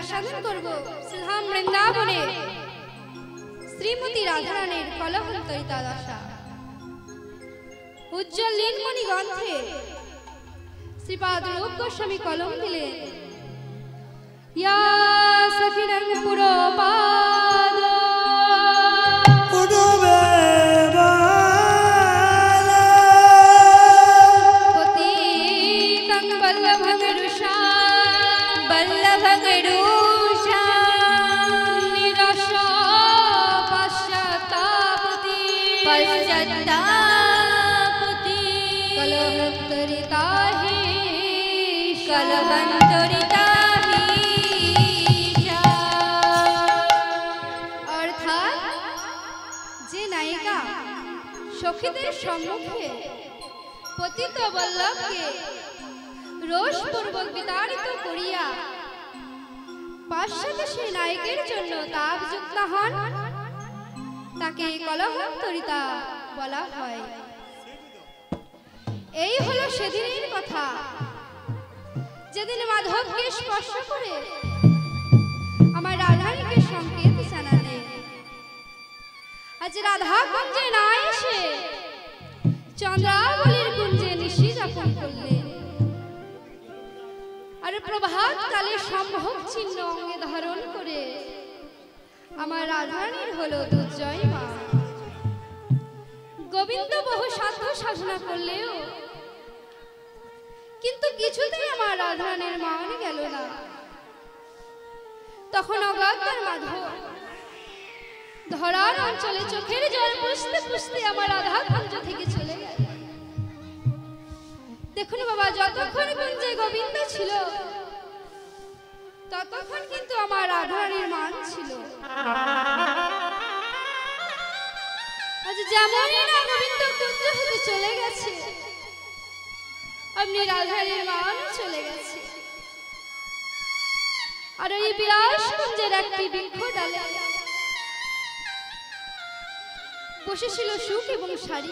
আস্বাদন করব শ্রীধাম বৃন্দাবনে শ্রীমতী রাধারানীর কলহন্তরিতা দশা। উজ্জ্বল নীলমণি গ্রন্থে শ্রীপাদ রূপ গোস্বামী কলম দিলেন। ইয়া সখিনং পুরপাদ পতিতং বল্লভগরুষা বল্লভগরুষা নিরশ পশ্চাত্তাপতি পশ্চাত্তাপতি কলহন্তরিতা হি কলহন্তরিতা হি। অর্থাৎ যে নায়িকা সখীদের সম্মুখে পতিত বল্লভকে রোষপূর্বক বিতাড়িত করিয়া পাশ্চাত্যে সেই নায়কের জন্য তাপযুক্ত হন, তাকে কলহন্তরিতা বলা হয়। এই হলো সেদিনের কথা, যেদিন মাধবকে স্পর্শ করে আমার রাধারীকে সংকেত জানালে। আজ রাধা কুঞ্জে না এসে চন্দ্রাবলীর কুঞ্জে নিশি যাপন করলে, আর প্রভাত কালে সম্ভোগ চিহ্ন অঙ্গে ধারণ করে আমার রাধারীর হলো দুর্জয় মা। গোবিন্দ বহু সাধ্য সাধনা করলেও কিন্তু কিছুতেই আমার রাধারীর মান গেল না। তখন অগাত্তার মাধব ধরার অঞ্চলে চোখের জল পুষতে পুষতে আমার রাধা কুঞ্জ থেকে চলে গেল। দেখুন বাবা, যতক্ষণ কুঞ্জে গোবিন্দ ছিল ততক্ষণ কিন্তু আমার রাধারীর মান ছিল। আজ যেমনই না গোবিন্দ কুঞ্জ হতে চলে গেছে, আপনি রাধারীর মান চলে গেছে। আর এই বিলাস কুঞ্জের একটি বৃক্ষ ডালে বসেছিল সুখ এবং শাড়ি।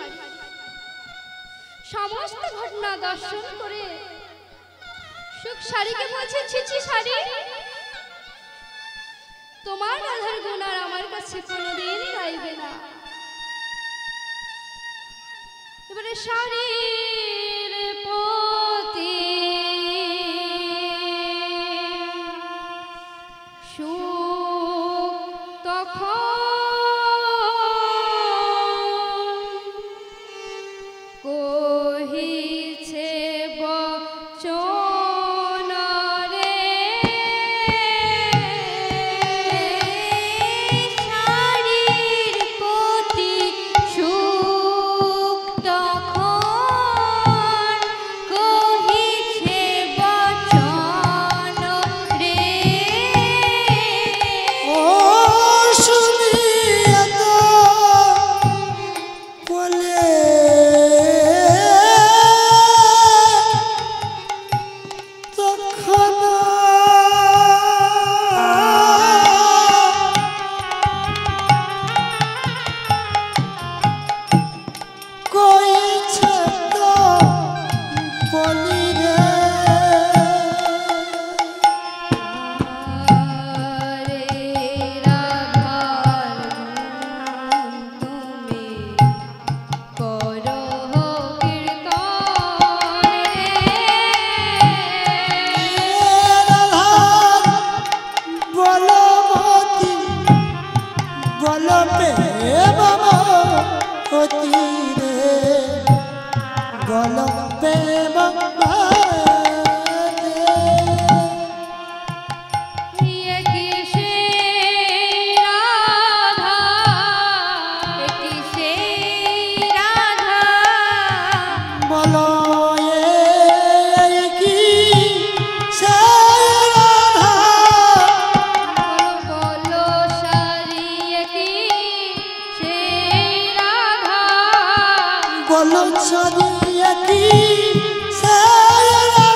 সমস্ত ঘটনা দর্শন করে সুখ শাড়িকে বলছে, ছিছি শাড়ি, তোমার রাধার গুণ আর আমার কাছে কোনোদিন গাইবে না। এবারে শাড়ির প্রতি সুখ তখন কহিছে বচন রে, শাড়ির প্রতি সুখ তখন কহিছে বচন রে। ও শুনিয়া তো বলে তখন কইছে তো বলি রে রে রাধার গুণ তুমি করো কীর্তন বলমতি বলবে বাবা অতি রে বলবে বাবা প্রিয় কি সে রাধা, কি সে রাধা, বলো কি সে রাধা বলো সারিয়ে কি সে রাধা, বলো ছড়িয়ে কি সে রাধা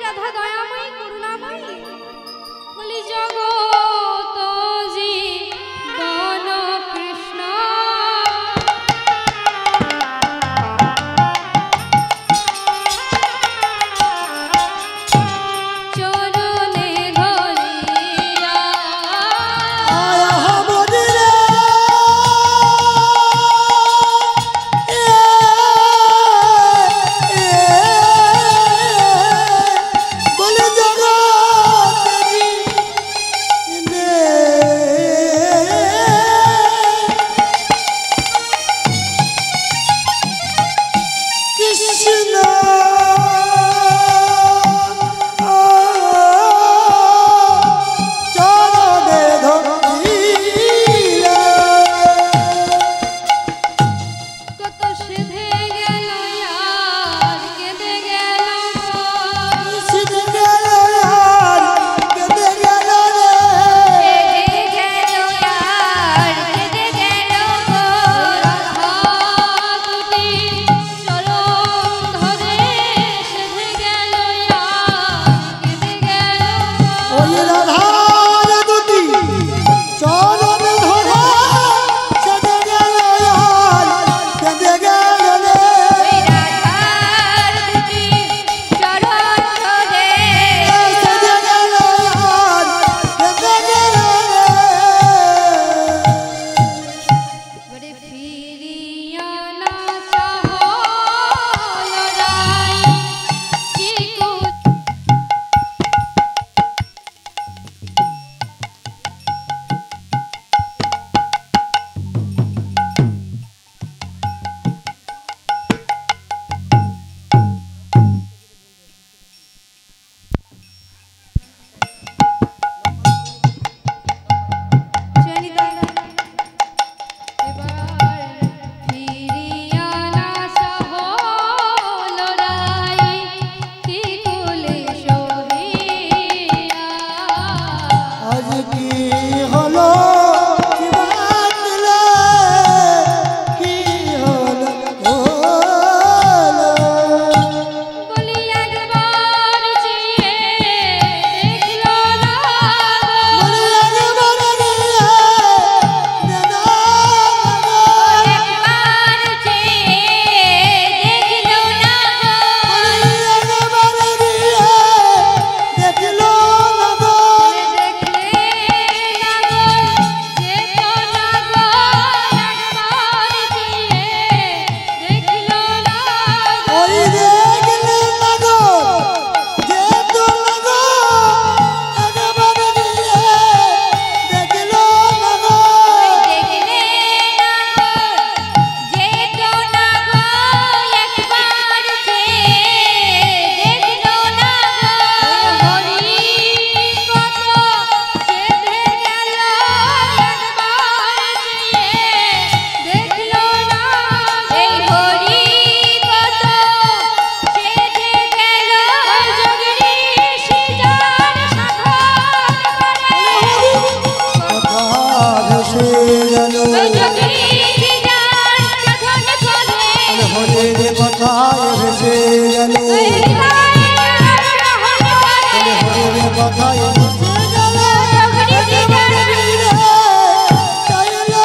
রাধা দয়াময়ী করুণাময়ী বলি জগত জীবন কৃষ্ণ চরণে ধরিয়া আয়া মদিরে বলে জগতেরি নে কৃষ্ণ চরণে ধরিলা কত সেধে গেল আর কেঁদে গেল সিধে গেল আর কেঁদে গেল রে কেঁদে গেল আর কেঁদে গেল রাধা দুটি চরণ ধরে সেধে গেল আর কেঁদে গেল ওই রাধার দুটি চরণ ধরে সেধে গেল আর কেঁদে গেল রে রাধার দুটি চরণ ধরে সেধে গেল আর কেঁদে গেল রে বড়ে ফিরিয়া না চাহো লড়াই চিকু জনিতা এবার ফিরিয়া না চাহো লড়াই কি কুলে সহিয়া আজ কি হলো কি বাতলে কি হলো হলো বলি একবার চেয়ে দেখলো না মনে একবার গিয়ে দেনা একবার চেয়ে দেখলো না মনে একবার গিয়ে দেখলো না গো দেখলে না গো যেত না গো একবার চেয়ে দেখলো না ওই দেখলে না গো যেত না গো একবার গিয়ে দেখলো না গো দেখলে না গো যেত না গো একবার চেয়ে দেখলো না গো হরি কত সেধে গেল একবার চেয়ে দেখলো না এই হরি কত সেধে গেল যোগিনী সিজার সাধন করে কথা ভেসে গেল ওই যোগিনী সিজার সাধন করে হরের কথায় ভেসে গেল ওই হৃদয়ের রহন করে হরের কথায় ভেসে গেল যোগিনী সিজার ফিরে চাইল না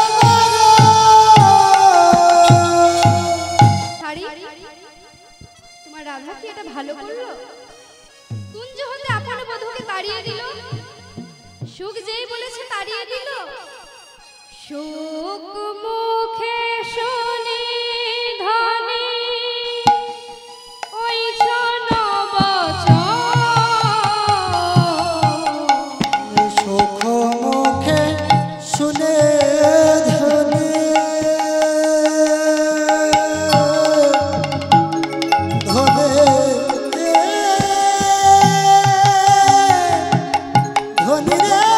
গো শাড়ি তোমার রাধা কি এটা ভালো করলো কুঞ্জ হতে আপন বধূকে তাড়িয়ে দিল সুখ যেই বলেছে তাড়িয়ে দিল শোক মুখে শুনি ধনী ওই জন বচন সুখ মুখে শুনে ধনে ধনে ধনী রে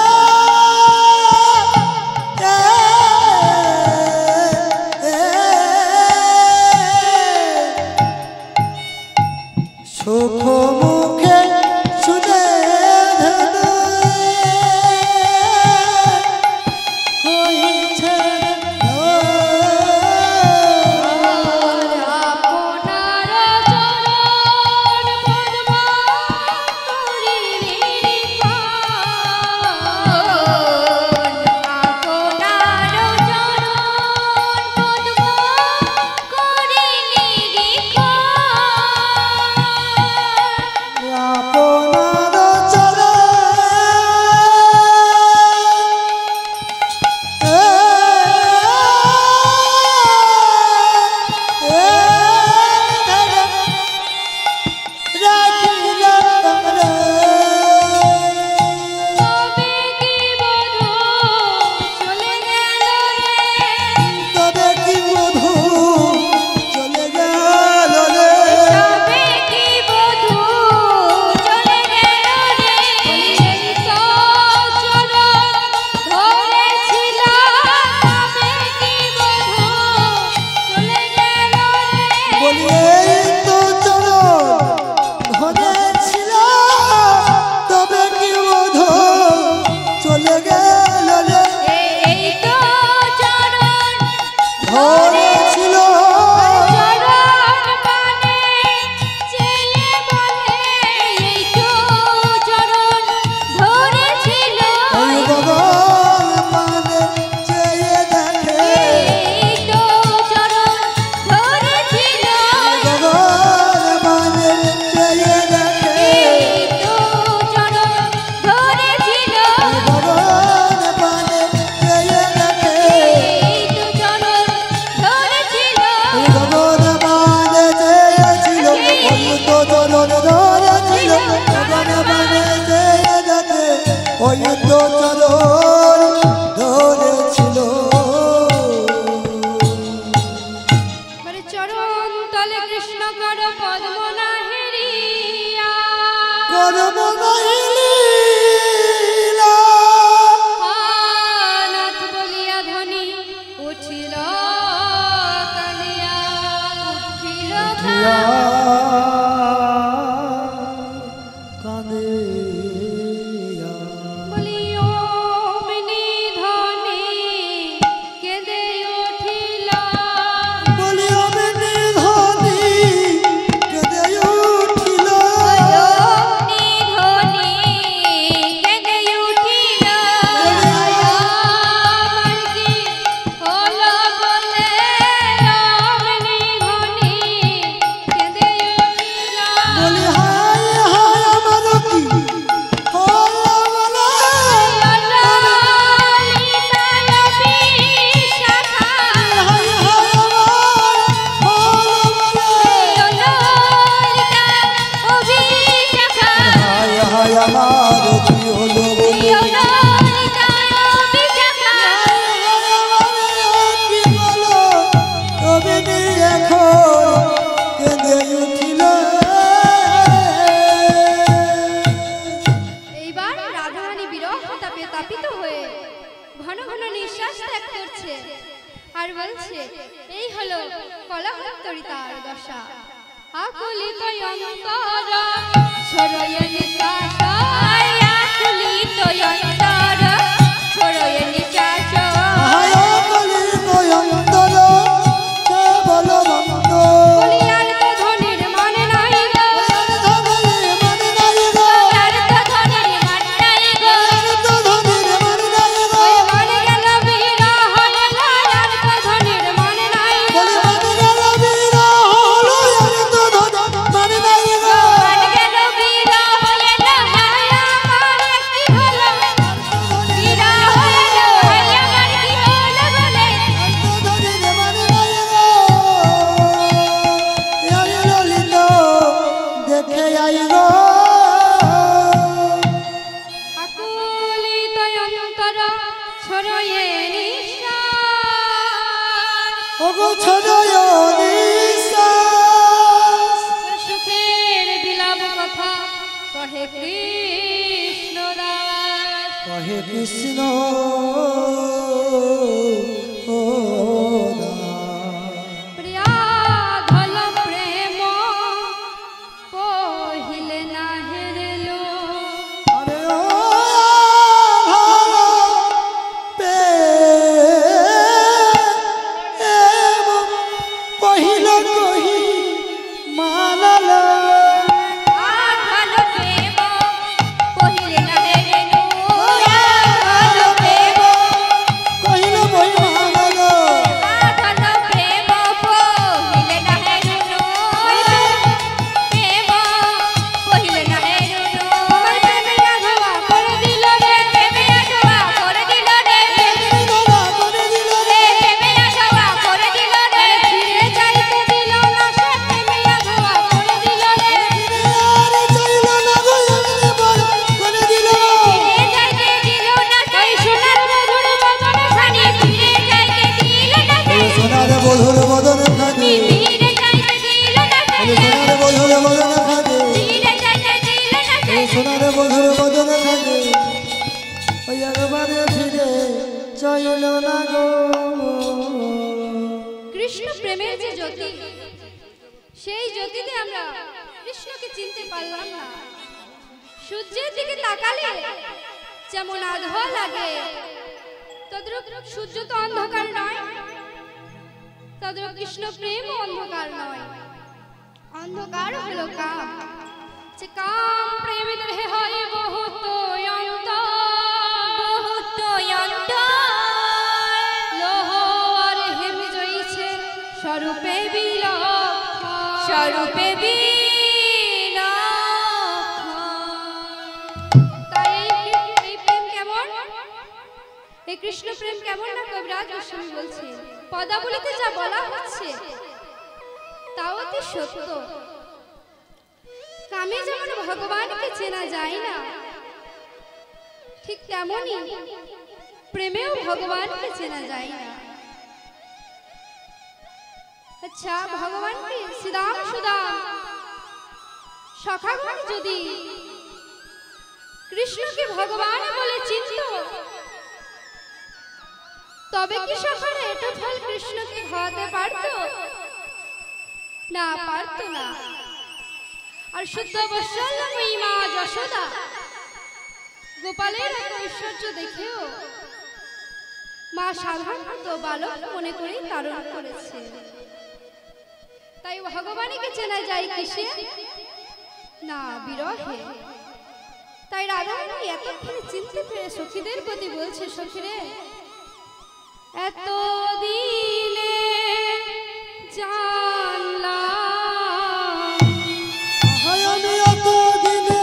ওই তো চরণ ধরেছিল মানে চরণ তলে কৃষ্ণ কর পদ্ম না হেরিয়া করব নাহিলি নাথ বলিয়া ধ্বনি উঠিল কালিয়া উঠিল কাঁদিয়া বলিও মিনি ধ্বনি কেঁদে উঠিল বলি আমি নিধনি কেঁদে উঠিল ধ্বনি কেঁদে উঠিল আমার কি হলো বলে অমনি ধ্বনি কেঁদে উঠিল বলি হায় হায় আমার কি হলো বলে হায় হায় আমার হলো বলে হায় হায় আমার কি হলো বলে হায় আমার কি হলো তবে এখন কেঁদে উঠিল এইবার রাধারানী বিরহ তাপে তাপিত হয়ে ঘন ঘন নিঃশ্বাস ত্যাগ করছে আর বলছে এই হলো কলহত্তরিতার দশা আকুলিত অন্তর ছড়য়ে নিঃশ্বাস আকুলিত অন্তর ছড়য়ে নিঃশ্বাস হায় বলি অন্তর সে বলো বন্ধ বলিয়ার তো ধনির মানে নাই গো ধনির মনে নাই গো আর তো ধনির মানে নাই গো তো ধনির মনে নাই গো ওই মানে গেল বিরহ আর তো ধনির মানে নাই গো বলি মনে গেল বিরহ হলো আর তো ধন মনে নাই গো মানে গেল বিরহ হয়ে না হায় আমার কি হলো বিরহ হলো হায় আমার কি হলো বলে তো ধনির মনে নাই গো আরে ললিত দেখে আই গো আকুলিত অন্তর ছড়য়ে নিঃশ্বাস ওগো ছড়ায় নিঃশ্বাস সুখের বিলাপ কথা কহে কৃষ্ণ দাস কহে কৃষ্ণ প্রিয়া ধল প্রেম পহিলে না হেরলো আরে ও পহিল কহি মানল আধল প্রেম পহিলে না হেরলো আধল প্রেম কহিল বই মানল আধল প্রেম পহিলে না হেরলো প্রেম পহিলে না হেরলো প্রেমে আধোয়া করে দিল রে প্রেমে আধোয়া করে দিল রে ধরা করে দিল রে প্রেমে আধোয়া করে দিল রে ফিরে যাইতে দিল না সে প্রেমে আধোয়া করে দিল রে আরে চাইল না গো এমনি বল করে দিল ফিরে যাইতে দিল না সেই সোনার মধুর বদন খানি ফিরে যাইতে দিল না সেই সোনার বধুর বদন খানে ফিরে যাইতে দিল না সেই সোনার বধুর বদন খানে ফিরে যাইতে দিল না সেই সোনার বধুর বদন খানে ওই একবারে ফিরে চাইল না গো কৃষ্ণ প্রেমের যে জ্যোতি সেই জ্যোতিতে আমরা কৃষ্ণকে চিনতে পারলাম না সূর্যের দিকে তাকালে যেমন আধো লাগে তদ্রূপ সূর্য তো অন্ধকার নয় তদ্রূপ কৃষ্ণ প্রেম অন্ধকার নয় অন্ধকার হলো কাম যে কাম প্রেমে দেহে হয় বহুত লোহ আর হেমি জইছে স্বরূপে স্বরূপে তাই এই প্রেম কেমন এই কৃষ্ণ প্রেম কেমন না কবিরাজ গোস্বামী বলছে পদাবলিতে যা বলা হচ্ছে তাও অতি সত্য কামে যেমন ভগবানকে চেনা যায় না ঠিক তেমনই প্রেমেও ভগবানকে চেনা যায় না। আচ্ছা, ভগবানকে শ্রীরাম সুদাম সখাগণ যদি কৃষ্ণকে ভগবান বলে চিনত, তবে কি সখারা এটা ফল কৃষ্ণকে খাওয়াতে পারত? না, পারত না। আর শুদ্ধ বৎসল্যময়ী মা যশোদা গোপালের এত ঐশ্বর্য দেখেও মা সাধারণত বালক মনে করে তারণ করেছে। তাই ভগবানকে চেনা যায় কিসে? না, বিরহে। তাই রাধারানী এতক্ষণে চিনতে পেরে সখীদের প্রতি বলছে, সখীরে এত দিনে জানলাম আমি এত দিনে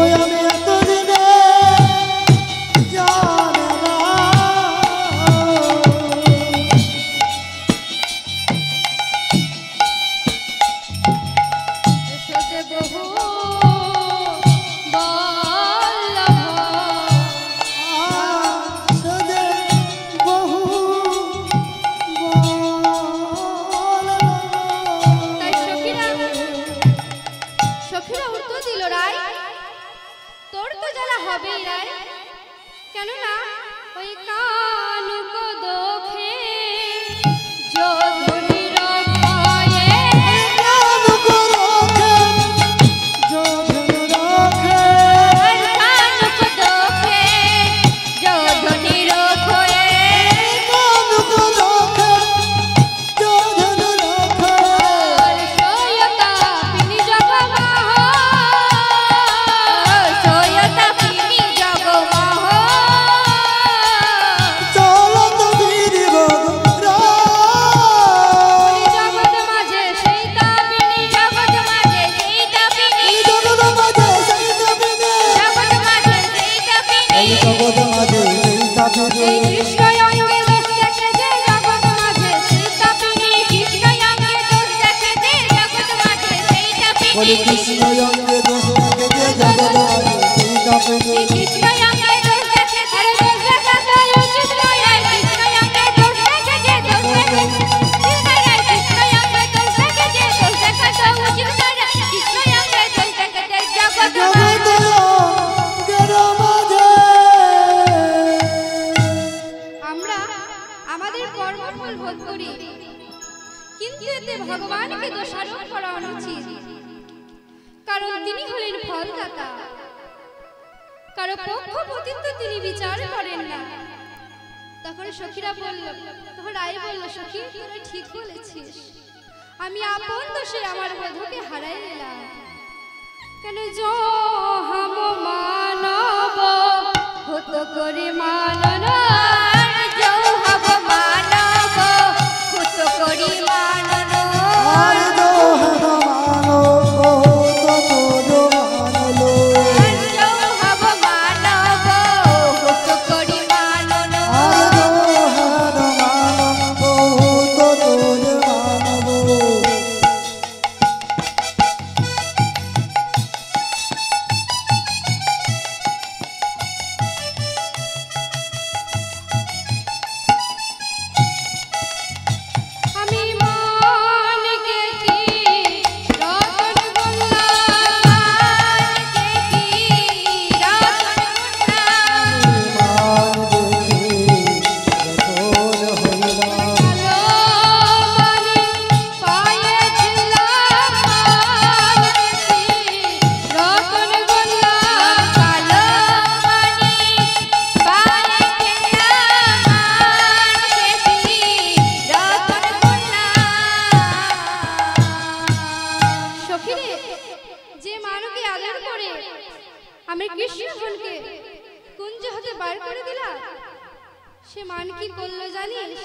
যে আমি এত দিনে কেননা ওই কানুক দোখে যোধুনির ভয়ে কানুক দোখে যোধুনির ভয়ে সয়তা পিনি জগমাহ সয়তা পিনি জগমাহ কৃষ্ণ অঙ্গে দোষ দেখে যে জগৎ মাঝে সীতা পেনে কৃষ্ণ অঙ্গে দোষ দেখে আরে দোষ দেখা তো উচিত নয়। কৃষ্ণ অঙ্গে দোষ দেখে যে দোষ দেখে কৃষ্ণ অঙ্গে দোষ দেখে যে দোষ দেখা তো উচিত নয়। কৃষ্ণ অঙ্গে দোষ দেখে যে জগৎ মাঝে আমরা আমাদের কর্মফল ভোগ করি, কিন্তু এতে ভগবানকে দোষারোপ করা অনুচিত। কারণ তিনি হলেন ফলদাতা, কারো পক্ষপাতিত্ব তিনি বিচার করেন না। তখন সখীরা বলল, তখন রায় বলল, সখী তোরা ঠিক বলেছিস, আমি আপন দোষে আমার বধূকে হারাই এলাম। কেন হাম মানব হত করে মানন হাব মানব হত করি মানন আমি কৃষ্ণগণকে কুঞ্জ হতে বার করে দিলাম, সে মান কি করলো জানিস?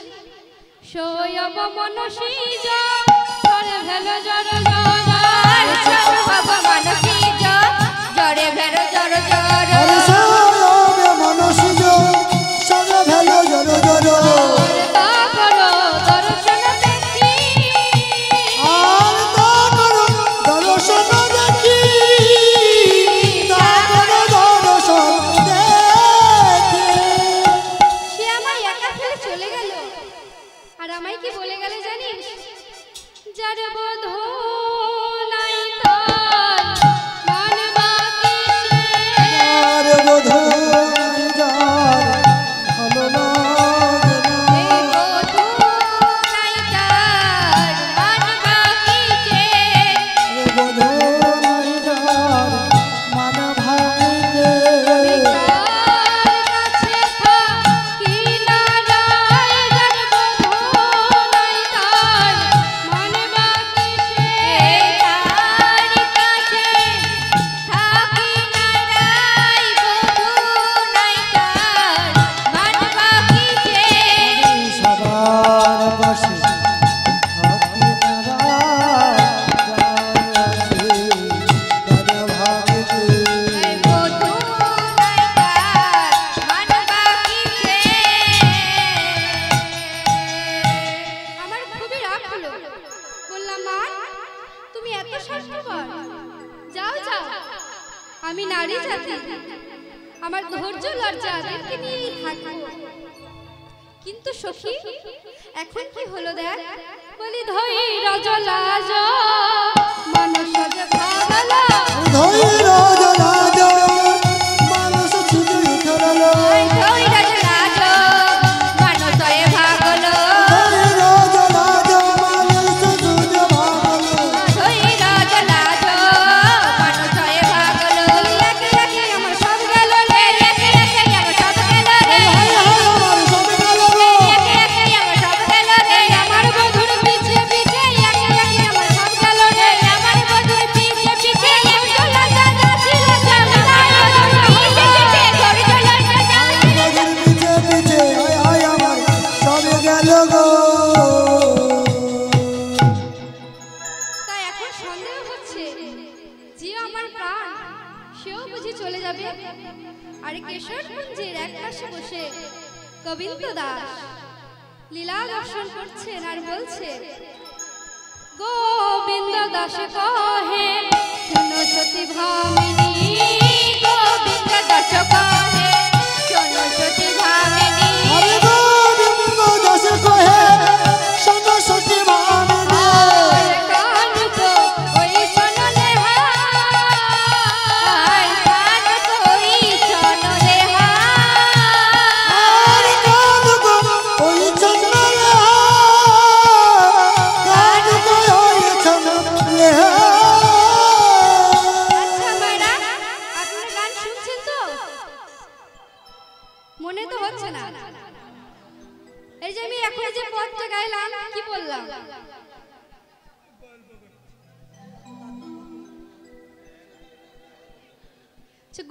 সয়ব মনসী যা করে ভেলো জড় জড় সয়ব মনসী স্বার্থপর? যাও যাও, আমি নারী জাতি, আমার ধৈর্য লজ্জা এদেরকে নিয়েই থাকবো। কিন্তু সখী এখন কি হলো দেখ, বলি ধৈর্য লাজ মানুষ যে ভাগল, ধৈর্য লাজ মানুষ ছুটি খেলালো, ধৈর্য লাজ মানুষ এ ভাগল, ধৈর্য লাজ মানুষ ছুটি ভাগলো, ধৈর্য লাজ মানুষ এ ভাগল। একে একে আমার সব গেল রে, একে একে আমার সব গেল রে, আমার সব গেল রে, একে একে আমার সব গেল রে, আমার বধুর পিছে পিছে একে একে আমার সব গেল রে, আমার বধুর পিছে পিছে ধৈর্য লজ্জা ছিল জমিদার পিছে পিছে ধৈর্য লজ্জা নদীর পিছে পিছে আয় আমার সব গেল গো। তাই এখন সন্দেহ হচ্ছে যে আমার প্রাণ সেও বুঝি চলে যাবে। আর কেশরকুঞ্জের এক পাশে বসে গোবিন্দ দাস লীলা দর্শন করছেন আর বলছে, গোবিন্দ দাস কহে শোনো সতী ভামিনী, গোবিন্দ দাস কহে শোনো সতী ভামিনী, আরে গোবিন্দ দাস কহে শোনো সতী ভামিনী, কানুকো ওই শোনলে হায়, কানুকো ওই শোনলে হায়। আর কান গো ওই চন্দ্রে কান গো ওই চন্দ্রে। আচ্ছা মায়েরা, আপনারা গান শুনছেন তো? মনে তো হচ্ছে না। এই যে আমি এখন যে পদটা গাইলাম কি বললাম?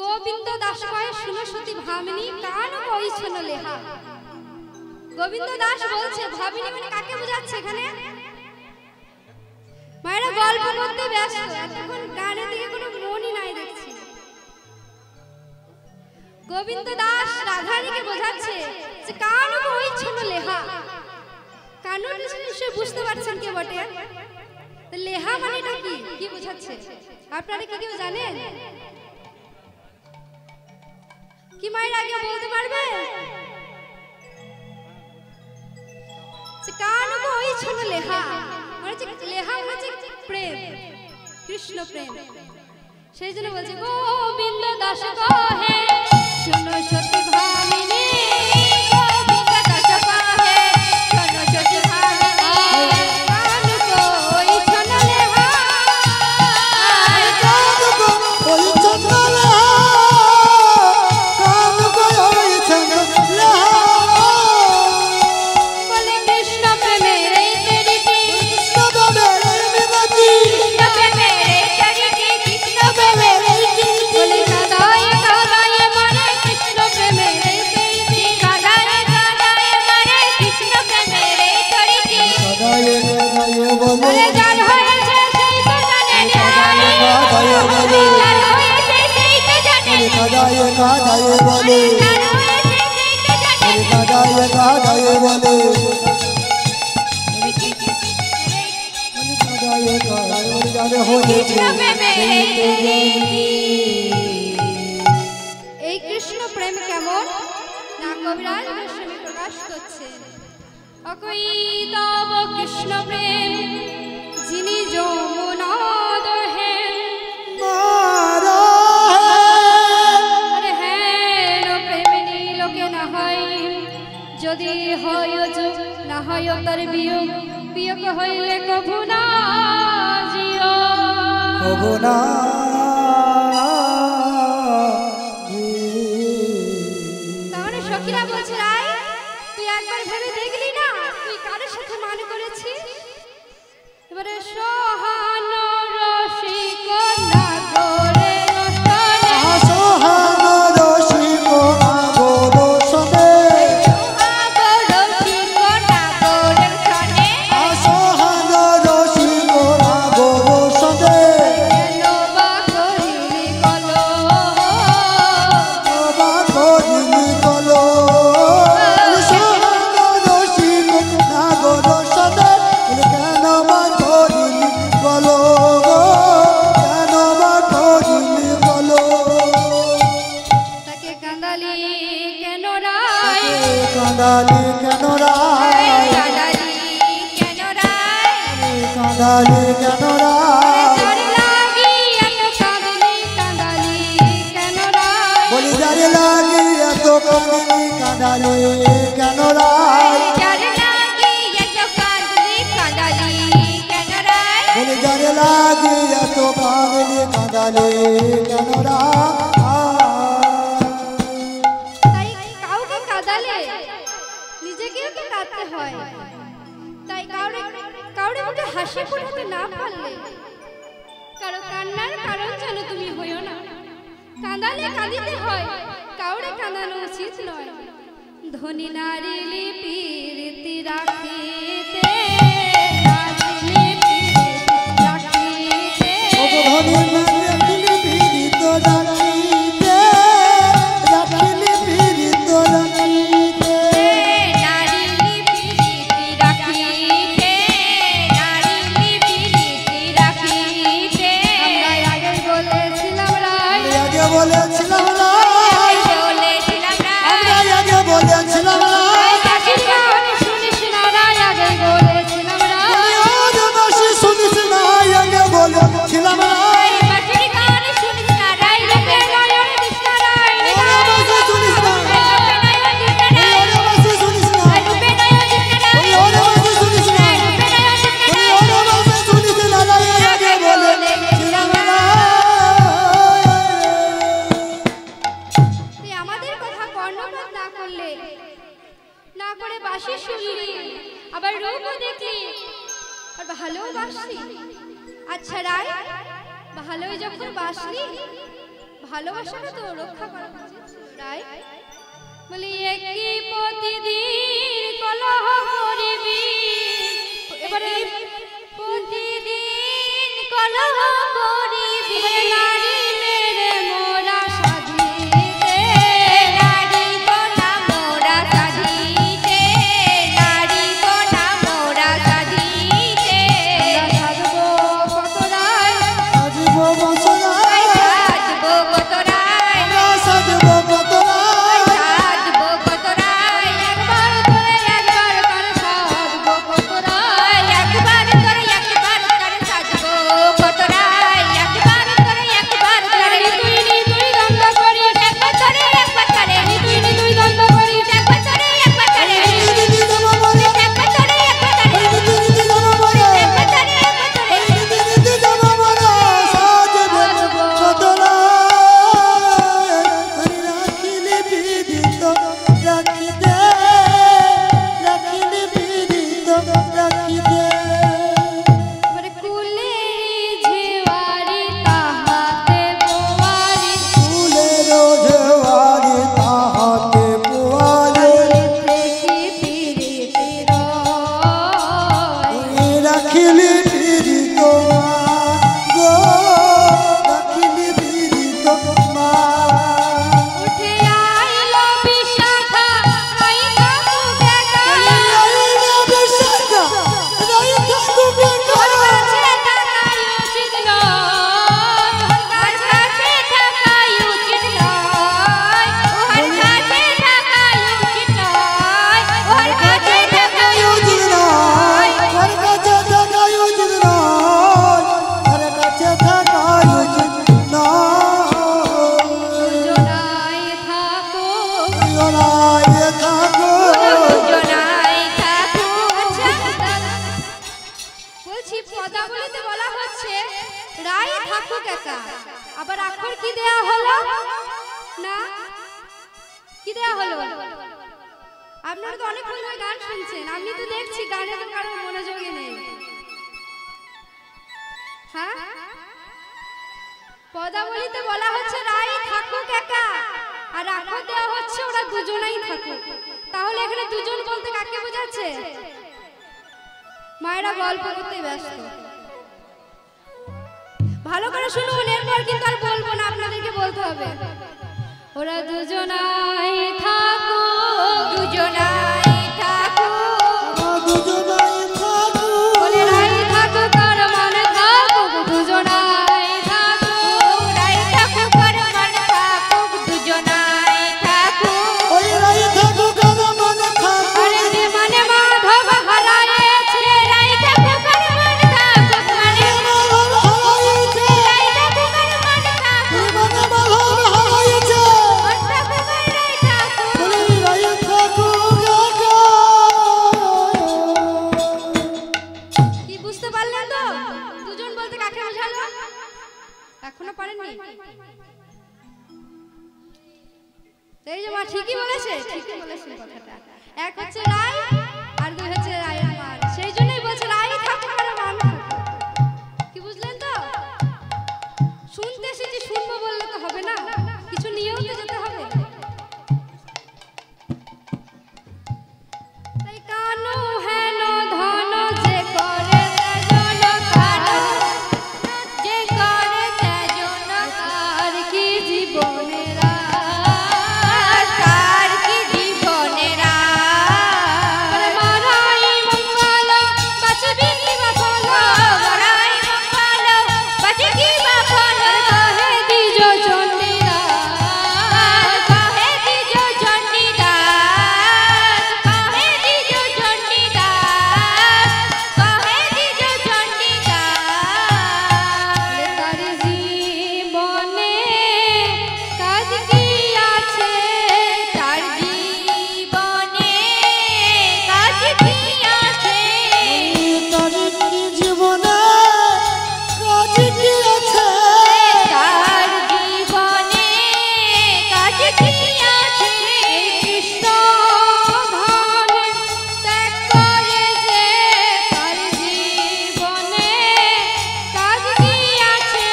গোবিন্দ দাস কয় শুনো সতী ভামিনী, কান কই শোনো লেহা। গোবিন্দ দাস বলছে ভামিনী মানে কাকে বোঝাচ্ছে এখানে? মায়েরা গল্প করতে ব্যস্ত, এতক্ষণ গানের দিকে কোনো মনই নাই দেখছি। গোবিন্দ দাস রাধারানীকে বোঝাচ্ছে যে কান কই শোনো লেহা। কানুন নিশ্চয়ই বুঝতে পারছেন কে বটে? তো লেহা মানেটা কি, কি বোঝাচ্ছে আপনারা কি কেউ জানেন? কি মায়ের আগে বলতে পারবে? কান কই শোনো লেহা মানে লেহা মানে প্রেম, কৃষ্ণ প্রেম। সেই জন্য বলছে গোবিন্দ দাস কহে শোনো সতী ভামিনী, গোবিন্দ দাস কহে শোনো সতী ভামিনী, কান কই শোনো লেহা, কান গো ওই চন্দ্রে কান গো ওই চন্দ্রে। বলে কৃষ্ণ প্রেমের এই তরিটি, কৃষ্ণ প্রেমের মিনতি, কৃষ্ণ প্রেমের এই তরিটি, কৃষ্ণ প্রেমের এই তরিটি, বলে কাদায় কাদায় মারে কৃষ্ণ প্রেমের এই তরিটি, কাদায় কাদায় মারে কৃষ্ণ প্রেমের এই তরিটি। সদায়ে সদায়ে বলে বলে যার হয়েছে সেই তো জানে কাদায়ে কাদায়ে বলে, যার হয়েছে সেই তো জানে, কাদায়ে কাদায়ে বলে, যার হয়েছে সেই তো জানে। কাদায়ে কাদায়ে বলে, কাদায়ে কাদায়ে বলে যারে হয়েছে সেই তো জানি। এই কৃষ্ণ প্রেম কেমন না কবিরাজ গোস্বামী প্রকাশ করছেন। অকই তব কৃষ্ণ প্রেম যিনি যমুনা দহেন, মারা আরে হেন প্রেমিনী লোকে না হয়, যদি হয় যুগ না হয় তার বিয়োগ, বিয়োগ হইলে কভু না জিও। কবো না তাহলে সখীরা বলছে রাই তুই একবার ভেবে দেখলি না তুই কার সাথে মান করেছিস? এবারে সোহান রসিক নাগরে রসনে, সোহান রসিক নাগর সনে, সোহাগ রসিক নাগরে সনে, সোহান রসিক নাগর সনে, নব কাদালে কেন তাই কাউকে কাঁদালে নিজেকেও তো কাঁদতে হয়। তাই কাউরে মুখে হাসি ফোটাতে না পারলে কারো কান্নার কারণ যেন তুমি হইও না। কাঁদালে কাঁদিতে হয়, কাউরে কাঁদানো উচিত নয়। ধনী নারী লিপিরীতি রাখিতে আচ্ছা রায়, ভালোই যখন বাসলি ভালোবাসাটা তো রক্ষা করা উচিত রায়। বলি একই প্রতিদিন কলহ করিবি, এবারে প্রতিদিন কলহ করিবি নারী মেরে মোরা সাজিতে, নারী গোনা মোরা সাজিতে, নারী গোনা মোরা সাজিতে। সাজবো কত রায়, সাজবো বসরায়, সাজবো কত রায়, সাজবো কত রায়, সাজবো কত রায়, একবার করে একবার করে সাজবো কত রায়, একবার করে একবার করে সাজবো কত রায়, একবার করে একবার করে তুই দ্বন্দ্ব করিস একবার করে একবার করে তুই দ্বন্দ্ব করিস একবার করে একবার করে দিদি জামা বলে, একবার করে একবার করে দিদি জামা বলে, একবার করে একবার করে দিদি জামা বলে, সাজবো কত রায়, রাখিলে বিদিত রাখিতে, রাখিলে বিদিত রাখিতে। এবারে কুলে ঝেওয়ারি তাহাতে বোয়ারি ফুলের ঝেওয়ারি তাহাতে পোয়ারে, থেকে পিরিতি রয়। রাখিলে বিদিত গো, রাখিলে বিদিত মা। উঠে আইলো বিশাখা আইলো দেখা রাইনা বিশাখা, রাইনা বেকা, ওর কাছে থাকাই উচিত নয়, ওর কাছে থাকাই উচিত নয়, ওর কাছে থাকাই উচিত নয়, ওর কাছে থাকাই উচিত নয়। ওর কাছে থাকাই উচিত নয়, ওর কাছে থাকাই উচিত নয়। দুজনাই থাকো, ওরাই থাকো, দুজনাই থাকো। আচ্ছা দাদা, বলছি পদাবলিতে বলা হচ্ছে রায় থাকুক একা, আবার আখর কি দেয়া হলো না, কি দেয়া হলো? আপনারা তো অনেকক্ষণ ধরে গান শুনছেন, আমি তো দেখছি গানে তো কারো মনোযোগই নেই। হ্যাঁ, পদাবলিতে বলা হচ্ছে রায় থাকুক একা, আর আখর দেওয়া হচ্ছে ওরা দুজনেই থাকুক। তাহলে এখানে দুজন বলতে কাকে বোঝাচ্ছে? মায়েরা গল্প করতে ব্যস্ত। ভালো করে শুনুন, এরপর কিন্তু আর বলবো না, আপনাদেরকে বলতে হবে। ওরা দুজনাই থাকুক, দুজনাই থাকুক, দুজনাই থাকো, বলে রাই থাকুক আর মনে থাকুক, দুজনাই থাকুক, রাই থাকুক আর মনে থাকুক, দুজনাই থাকুক। ওই রাই থাকো কার মনে থাকো, আরে যে মানে মাধব হারায়েছে, রাই থাকুক আর মনে থাকুক, মানে মাধব হারাইছে, রাই থাকুক আর মনে থাকুক, মানে মাধব হারাইছে, মন থাকুক আর রাই থাকুক। বলি রাই থাকো গো, এখনো পারেননি? এই যে মা ঠিকই বলেছে, ঠিকই বলেছেন কথাটা। এক হচ্ছে রায় আর দুই হচ্ছে রায় আমার, সেই জন্যই বলছে রায় থাকুক আর মান থাকুক। কি বুঝলেন তো? শুনতে এসেছি, শুনবো বললে তো হবে না, কিছু নিয়েও তো যেতে হবে। তাই কানো হেন ধন যে করে তেজন কার, যে করে তেজন কার কি জীবনের আশ, কার কি জীবনের আশ। মারাই মঙ্গল বাঁচবি কি বা ফল, মারাই মঙ্গল বাঁচে কি বা ফল। কাহে দিজ চণ্ডীদাস, কাহে দিজ চণ্ডীদাস, কাহে দিজ চণ্ডীদাস, কাহে দিজ চণ্ডীদাস। তার জীবনে কাজ কি আছে, তার জীবনে কাজ কি আছে, তার কি জীবনে কাজ কি আছে, তার জীবনে কাজ কি আছে। কৃষ্ণ ধন ত্যাগ করে যে তার জীবনে কাজ কি আছে,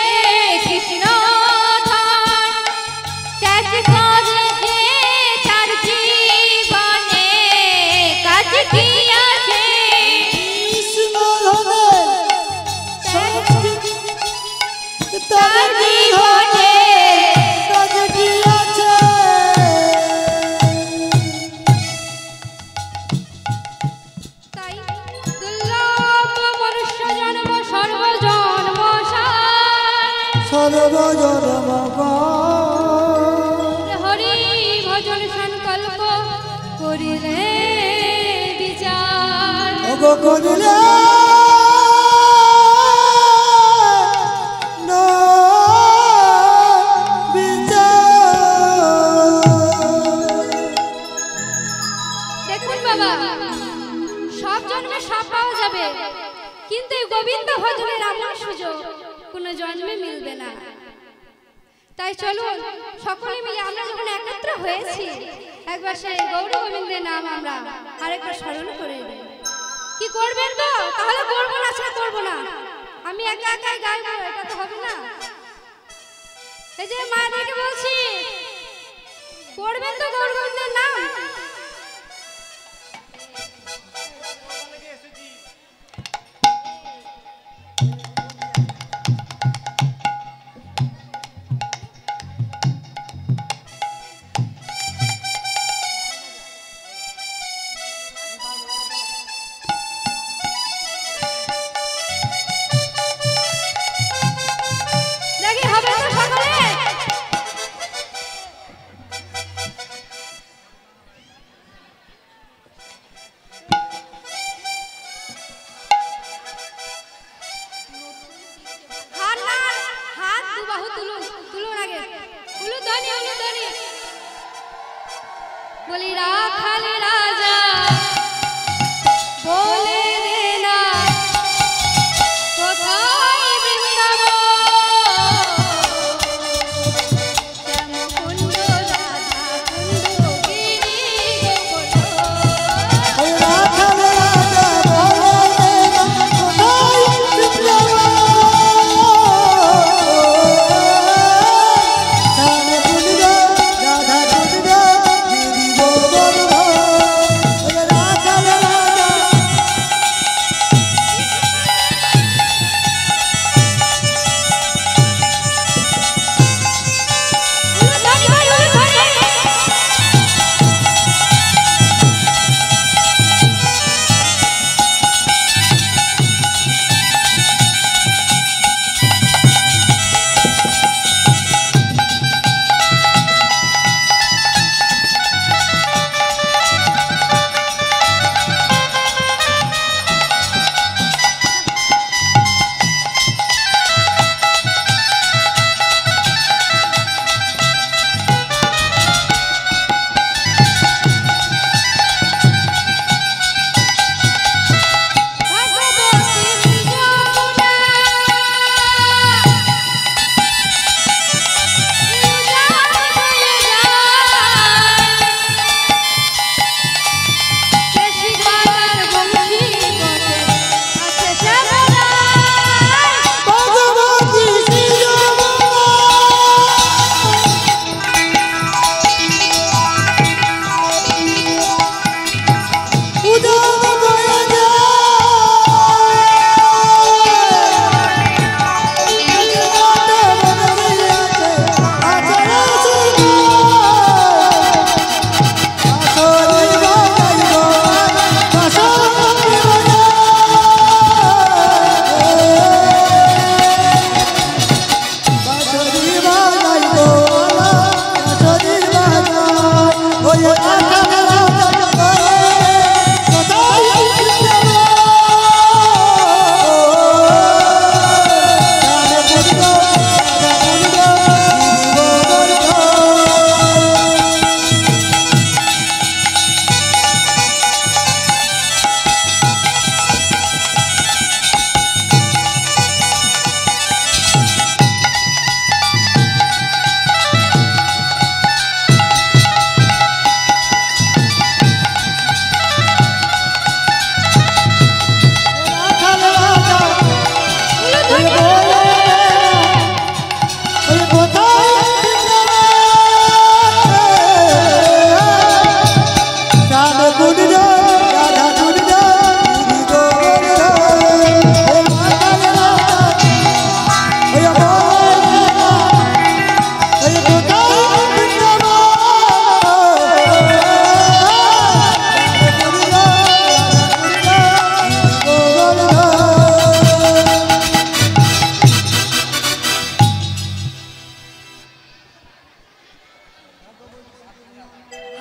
কৃষ্ণ ধন ত্যাগ করে যে তার জীবনে কাজ কি আছে। কৃষ্ণ ধনের সংস্কৃতি তার জীবনে কাজ কি আছে। তাই দুর্লভ মনুষ্য জন্ম সর্বজন্ম সার, সর্বজন্ম হরি ভজন সংকল্প করিলে বিচার। ওগো করিলে না বিচার। দেখুন বাবা, সব জন্মে সব পাওয়া যাবে, কিন্তু এই গোবিন্দ ভজনের এমন সুযোগ কোনো জন্মে মিলবে না। তাই চলুন সকলে মিলে আমরা যখন একত্র হয়েছি, একবার সেই গৌর গোবিন্দের নাম আমরা আরেকবার স্মরণ করে নিই। কি করবেন তো? তাহলে করবো না, ছাড়া করবো না। আমি একা একাই গাইবো, এটা তো হবে না। এই যে মায়েদেরকে বলছি, করবেন তো গৌর গোবিন্দের নাম। দেখি হবে তো সকলে? হাত না, হাত দু বাহু তুলুন, তুলুন আগে, উলুধ্বনি, উলুধ্বনি। বলি রাখাল রাজা বলে দে না কোথায় বৃন্দাবন, শ্যামকুণ্ড রাধা কুণ্ড গিরি গোকুল। ওই রাখাল রাজা বলে দে না কোথায় বৃন্দাবন, শ্যামকুণ্ড রাধা কুণ্ড গিরি গোবর্ধন।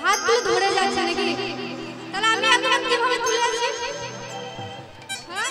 হাতগুলো ধরে যাচ্ছে নাকি? তাহলে আমি এখন কিভাবে তুলে আছি? হ্যাঁ?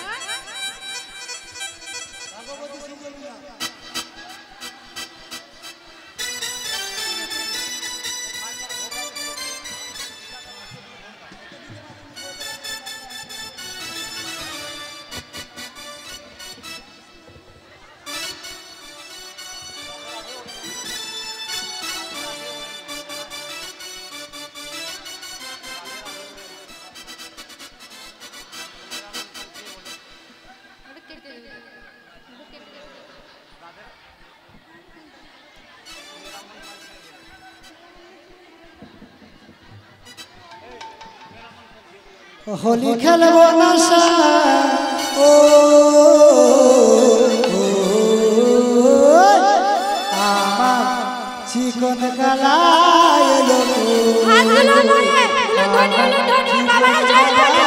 হোলি খেলবো না ও আমার চিকন কালা এলো হাতগুলো ধরে উলুধ্বনি বাবার জয় ধ্বনি।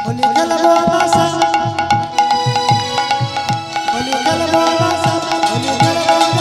হোলি খেলবো না হোলি খেলবো না হোলি খেলবো না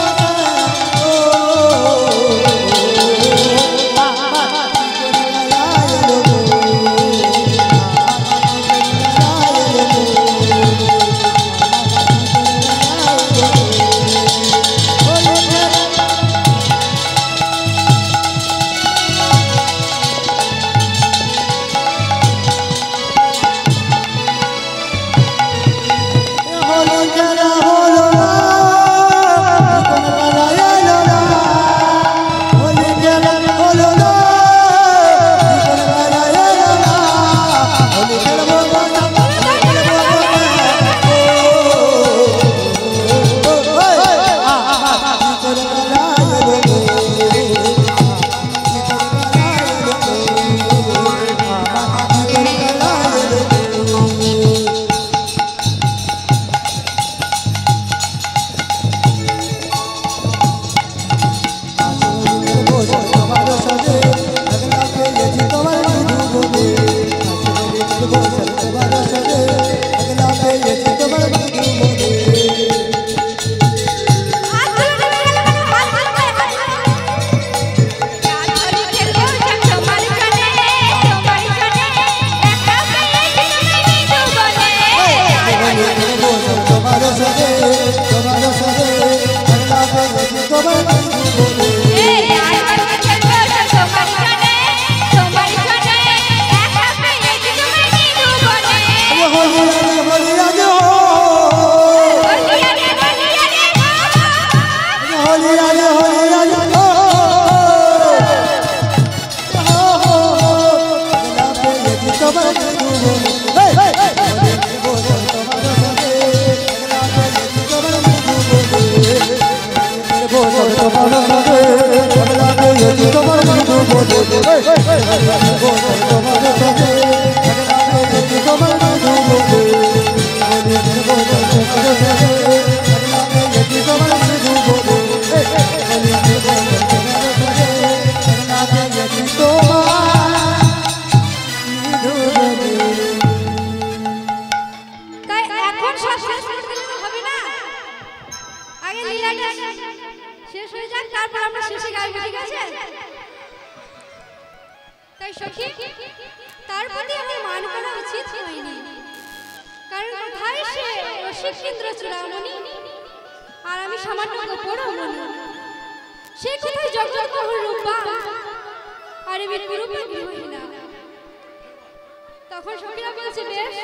তখন সখীরা বলছে বেশ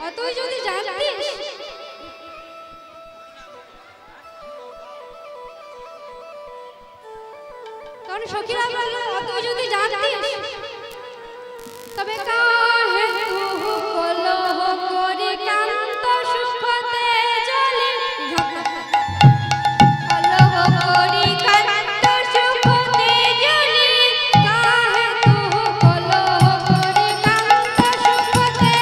অতই যদি জানতিস তখন সখীরা বলল অতই যদি জানতিস তবে কাহে কলহ করে কান্ত সুখতে জ্বলে কলহ করে কান্ত সুখতে জ্বলে কাহে কলহ করে কান্ত সুখতে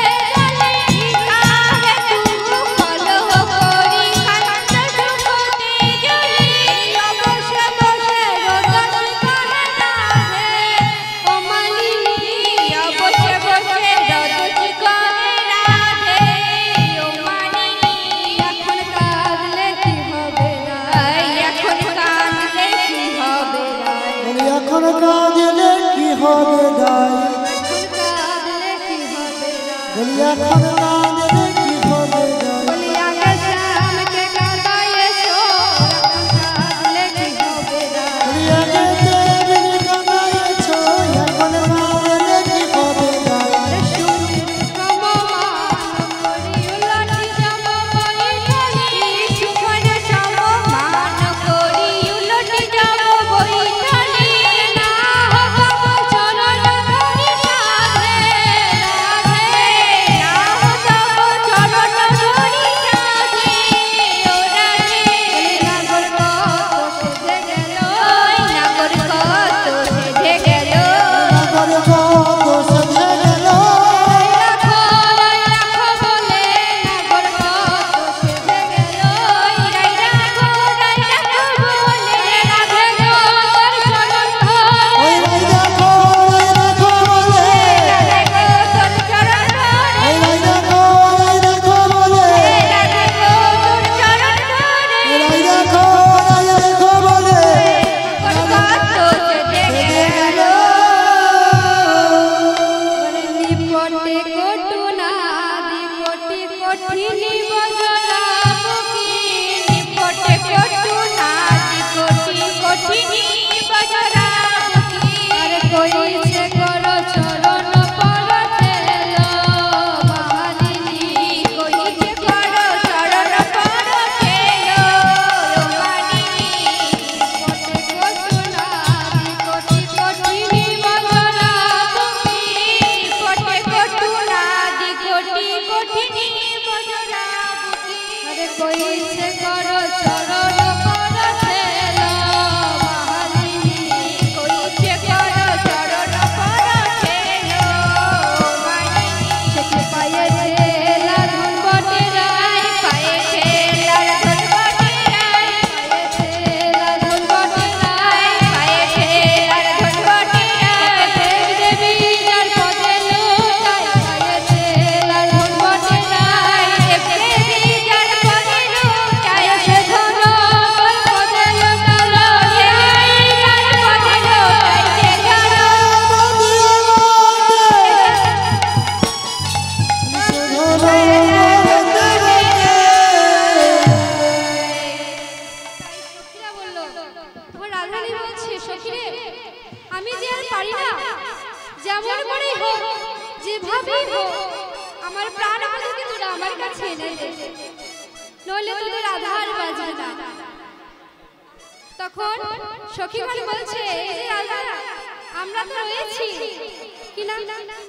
এখন না দিলে কি হবে যায় বলি আগে শ্যামকে কাঁদায় এসো কাঁদলে কি হবে যায় আগে দেবী কাঁদাইছ এখন না দিলে কি হবে যায় সুখের সমমান করি উলটি যাব বৈঠালি সুখের সমমান করি উলটি যাব বৈঠালি না হব চরণ ধরি রাধে রাধে না হব চরণ ধরি রাধে ও রাধে নাগর কত সেজে গেল নাগর কত সেজে গেল নাগর কত সেজে গেল রাখো বলে নাগর কত সেজে গেল রাখো বলে রাধে গো তোর চরণ ধর ওই দেখো বলে রাধে গো তোর চরণ ধর ওই দেখো বলে রাধে গো তোর চরণ ধর ওই দেখো বলে নাগর কত সেজে গেল নিপটে কটু নাদি কোটি কঠিনি বজরা বুকি নিপটে কটু নাদি কোটি কঠিনি বজরা বুকি আরে কইছে কর চরণ পরতেল বাহালিনি কইছে কর চরণ পরতেল বাহালিনি নিপটে কটু নাদি কোটি কঠিনি বজরা বুকি নিপটে কটু নাদি কোটি কঠিনি বজরা বুকি আরে কইছে কর চরণ পরতেল বাহালিনি কইছে কর চরণ পরতেল বাহালিনি সেকে পায়েছে লাধন বটে রায় পায়েছে লাধন বটে রায় পায়েছে লাধন বটে রায় পায়েছে লাধন বটে রায় দেব দেবী যার পদে লুটায় পায়েছে লাধন বটে রায় দেব দেবী যার পদে লুটায় সে ধন পদে লুটালো দেবী যার পদে লুটায় সে ধন সখীরা বলল তখন রাধারানী বলছে সখীরে আমি যে আর পারি না যেমন করেই হোক যেভাবেই হোক আমার প্রাণ বধূকে তোরা আমার কাছে এনে দে নইলে তোদের আধার বাজবে না তখন সখীগণ বলছে এই যে রাধা আমরা তো রয়েছি কিনা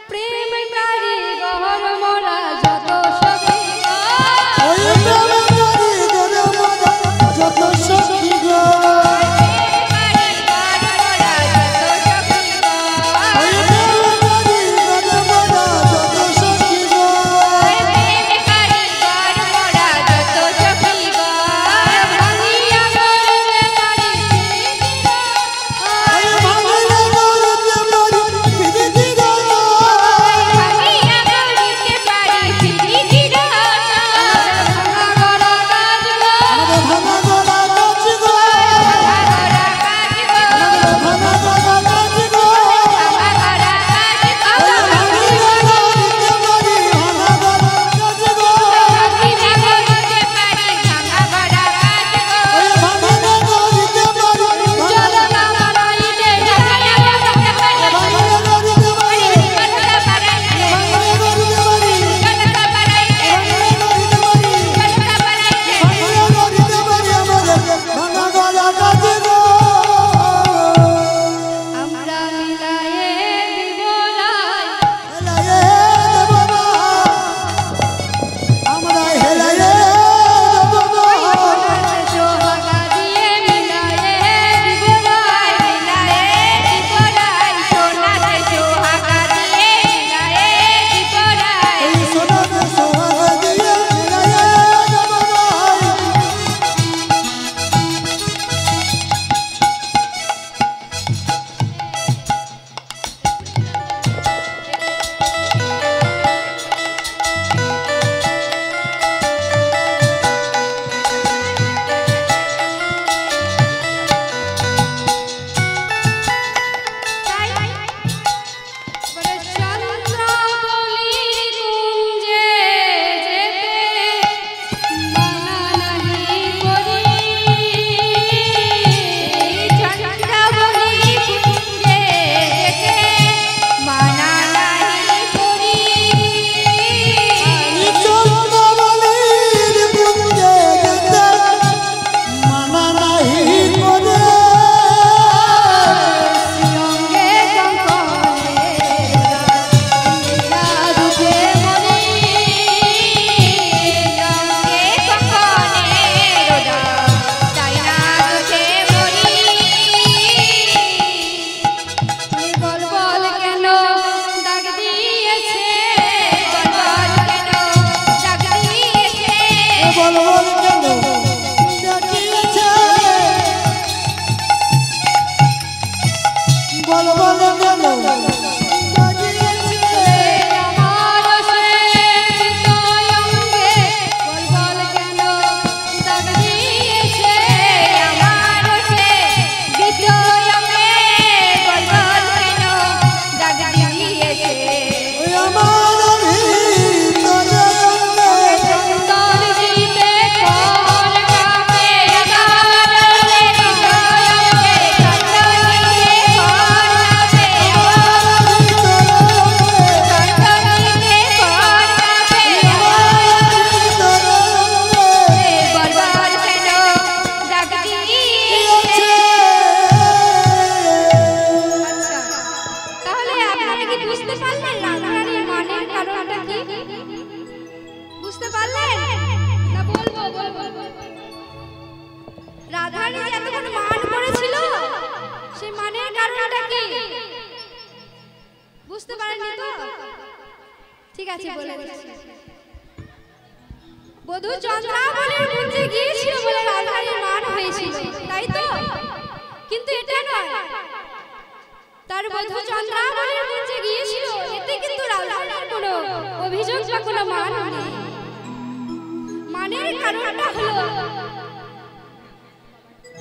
প্রেম কারি গহর মোরা যত সখী ওই প্রেমকারী গরে মোরা যত সখী গো ওই প্রেমকারী গরে মোরা যত সখী গো ওই ভাঙিলে গরুতে মরি পিরিতি গো রাধারানী যে এতক্ষণ মান করেছিল সেই মানের কারণটা কি বুঝতে পারেননি তো? ঠিক আছে বলে দিচ্ছি। বধূ চন্দ্রাবলীর মধ্যে গিয়েছিল বলে রাধারানীর মান হয়েছিল, তাই তো? কিন্তু এটা নয়, তার বধূ চন্দ্রাবলীর মধ্যে গিয়েছিল এতে কিন্তু রাধারানীর কোনো অভিযোগ বা কোনো মান নেই। মানের কারণটা হলো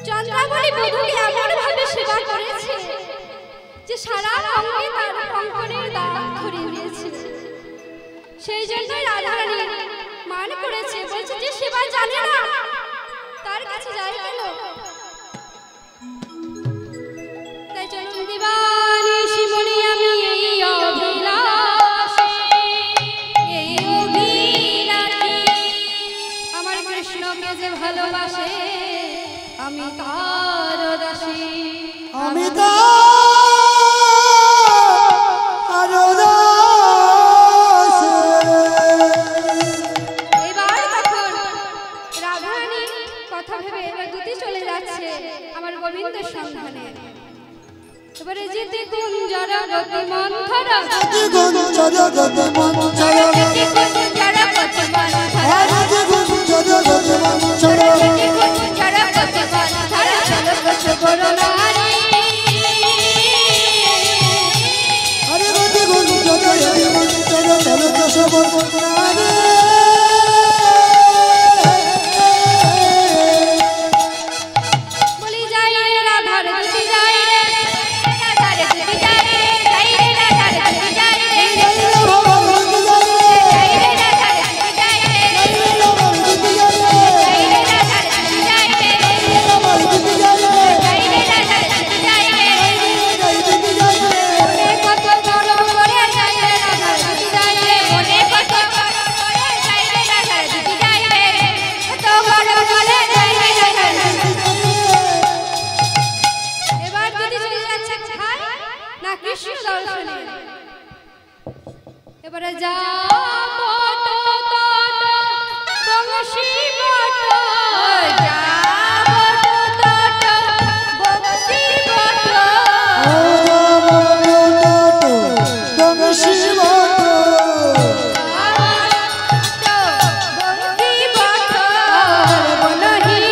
চন্দ্রাবলী বধূকে এমন ভাবে সেবা করেছে যে সারা অঙ্গে তার কঙ্কণের দাগ ধরে দিয়েছে। সেই জন্যই রাধারানী মান করেছে, বলছে যে সেবা জানে না তার কাছে যায় কেন? তাই চলুন দিবানি শিবনি আমি এই অভিলাষে, এই অভিলাষে আমার কৃষ্ণকে যে ভালোবাসে আমি তার দাসী, আমি তার গোবিন্দের সন্ধানে। এবারে যেতে কুঞ্জর গতি মন্থরা, যেতে কুঞ্জর গতি মন্থরা, যেতে কুঞ্জর গতি মন্থরা, যেতে কুঞ্জর গতি মন্থরা, যেতে কুঞ্জর গতি মন্থরা, চলো কৃষ্ণ করুণারে, আরে যেতে কুঞ্জর গতি মন্থরা, চলো কৃষ্ণ করুণারে। এবারে যা বটো তট বংশী বটো, যা বটো তট বংশী বটো, ও যা বটো তট বংশী বটো, বংশী বটো বনহি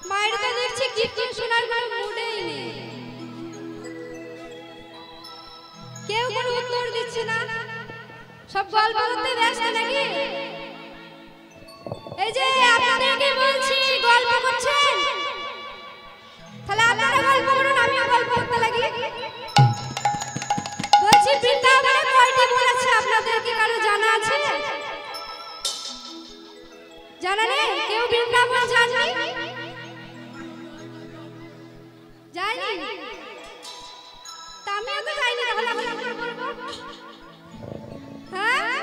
মায়ের তো দেখছি কীর্তন শোনার কোনো মুডেই নেই, কেউ কোনো উত্তর দিচ্ছে না, সব গল্প করতে ব্যস্ত নাকি? এই যে আপনাদেরকে বলছি গল্প করছেন, তাহলে আপনারা গল্প করুন, আমিও গল্প করতে লাগি। বলছি বৃন্দাবনে কয়টি বোন আছে আপনাদেরকে কারো জানা আছে? জানা নেই? কেউ বৃন্দাবন যাননি? যায়নি? তা আমিও তো যাইনি, তাহলে আমি আপনার বলবো। হ্যাঁ,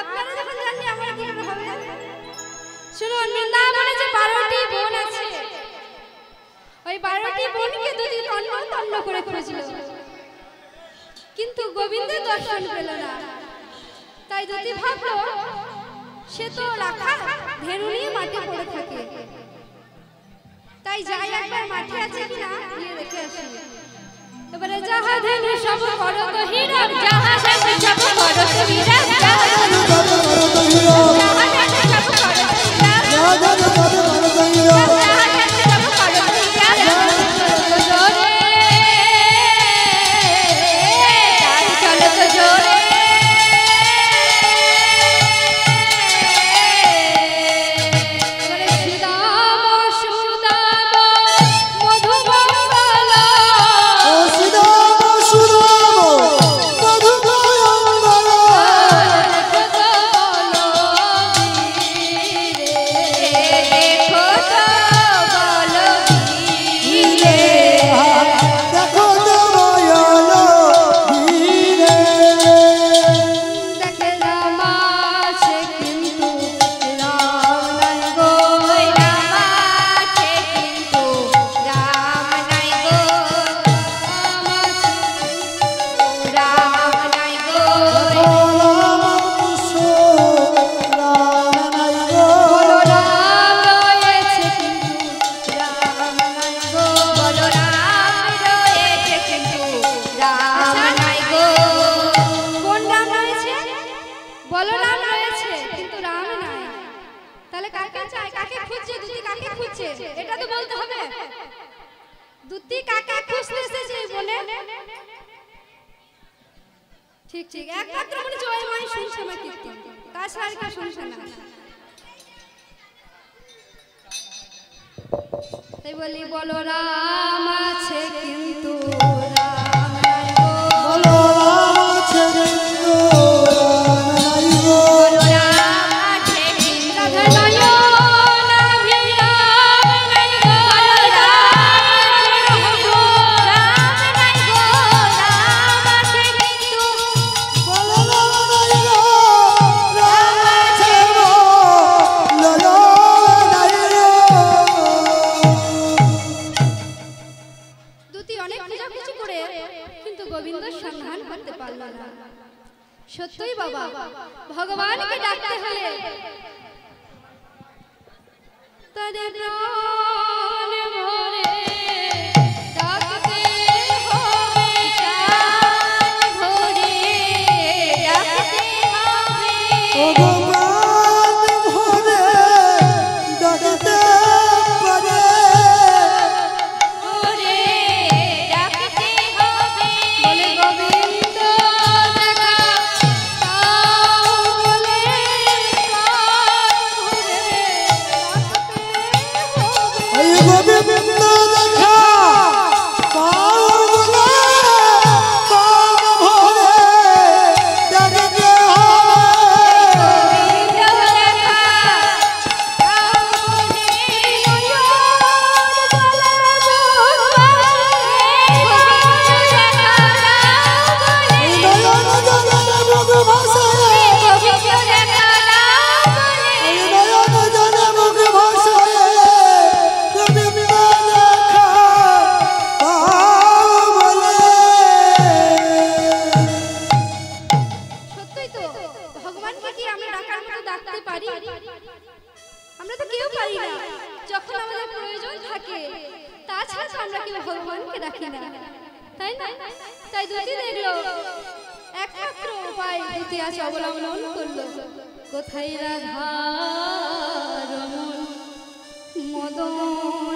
আপনারা যখন জাননি আমার কি হবে? শুনুন, বৃন্দাবনে যে 12টি বোন আছে, ওই 12টি বোনকে দুটি তন্ন তন্ন করে খুঁজল, কিন্তু গোবিন্দের দর্শন পেল না। তাই দুটি ভাবলো সে তো রাখা ধেনু নিয়ে মাঠে পড়ে থাকে, তাই যাই একবার মাঠে আছে কিনা গিয়ে দেখে আসি। এবারে যাহা ধেনু সব করো তো হীরক, যাহা ধেনু সব করো তো হীরক, যাহা ধেনু সব করো তো হীরক, যাহা ধেনু সব করো তো হীরক, যাহা ধেনু সব করো তো হীরক, যাহা ধেনু সব করো তো হীরক, জোরে তাই চলো তো জোরে। এটা তো বলতে হবে, দুটি কাকে খুঁজতে এসেছে বলে? ঠিক ঠিক, একমাত্র মনে জয় মাই শুনছে না, কীর্তন তাছাড়া আর কেউ শুনছে না। তাই বলি বলরাম আছে কিন্তু রাম নাই গো, বলরাম আছে কিন্তু রাম নাই গো, বলরাম আছে কিন্তু রাধা নাই গো, সত্যই বাবা ভগবানকে ডাকতে হলে তাদের প্রাণ ভরে ডাকতে হবে, প্রাণ ভরে ডাকতে হবে, ভগবান ভরে ডাকতে পারে, ভরে ডাকতে হবে, বলে গোবিন্দ আমরা তো কেউ পারি না, যখন আমাদের প্রয়োজন থাকে তাছাড়া তো আমরা কেউ ভগবানকে ডাকি না, তাই না? তাই দুটি দেখলো একমাত্র উপায় দুটি আছে অবলম্বন করলো, কোথায় রাধা রমণ মদন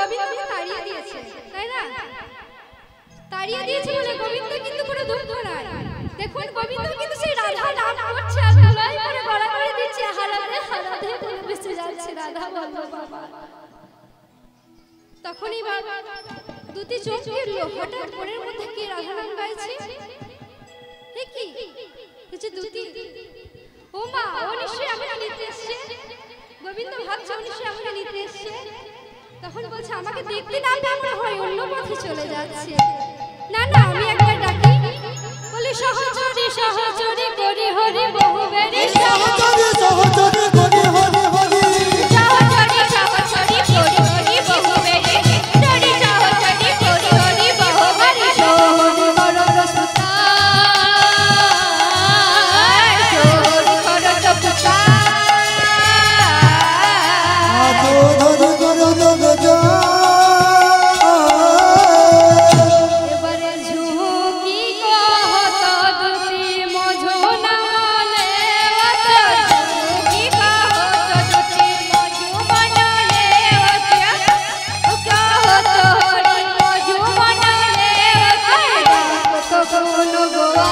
গোবিন্দকে তাড়িয়ে দিয়েছে, তাই না? তাড়িয়ে দিয়েছে বলে গোবিন্দ কিন্তু কোনো দুঃখ নাই। দেখুন গোবিন্দ কিন্তু সেই রাধা নাম করছে আর গলায় করে গলা করে দিচ্ছে, হারাধে হারাধে বলে বেঁচে যাচ্ছে রাধা বলো বাবা। তখনই বাবা দুটি চোখ ফিরলো, হঠাৎ মনের মধ্যে কি রাধা নাম গাইছে। হে কি কিছু দুটি, ও মা ও নিশ্চয়ই আমাকে নিতে এসছে। গোবিন্দ ভাবছে ও নিশ্চয়ই আমাকে নিতে এসছে। তখন বলছে আমাকে দেখতে না পেয়ে মনে হয় অন্য পথে চলে যাচ্ছে। না না আমি একবার ডাকি, বলে সহচরী সহচরী করি হরি বহু বেরি, সহচরী সহচরী করি হরি হরি, সহচরী সহচরী করি হরি বহু বেরি, হরি সহচরী করি হরি বহু বেরি, সোহরি করো সুতা সোহরি করো সুতা, আজো ধরে করো জগজা। এবারে ঝুঁকি কহত দুটি মঝো না মনে, ঝুঁকি কহত দুটি মঝো বানালে, কহত হরি মঝো বানালে, কোন গোয়া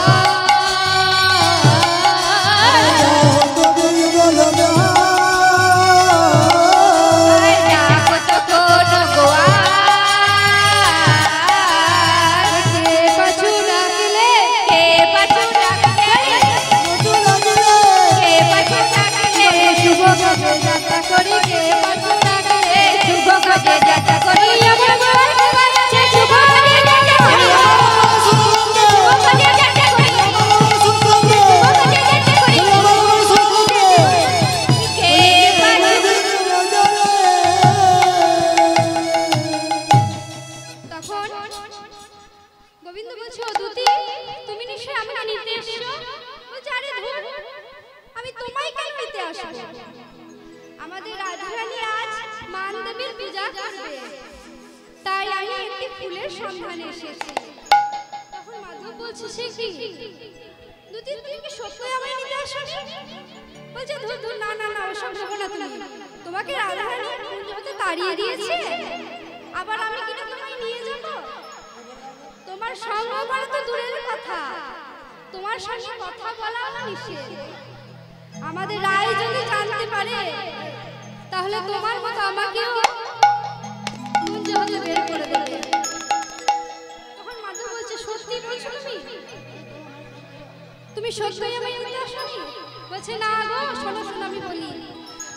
তুমি বলো না গোবিন্দ বলছে ও দুতি তুমি নিশ্চয়ই আমাকে নিতে এসেছো। বলছে আরে ধুর আমি তোমায় কেন নিতে আসবো, আমাদের রাধারানী আজ মান দেবীর পূজা করবে, তাই আমি একটি ফুলের সন্ধানে এসেছি। তখন মাধব বলছে সে কি দুতি তুমি কি সত্যই আমায় নিতে আসোনি? বলছে ধুর ধুর না না না ওসব হবে না, তুমি তোমাকে রাধারানী কুঞ্জ হতে তাড়িয়ে দিয়েছে, আবার আমি কিনা তোমায় নিয়ে যাব? তোমার সঙ্গ করা তো দূরের কথা, তোমার সঙ্গে কথা বলা আমার নিষেধ। আমাদের রায় যদি জানতে পারে তাহলে তোমার মতো আমাকেও কুঞ্জ হতে বের করে দেবে। তখন মাধব বলছে সত্যি বলছো তুমি? তুমি সত্যই আমায় নিতে আসোনি? বলছে না গো শোনো শোনো আমি বলি,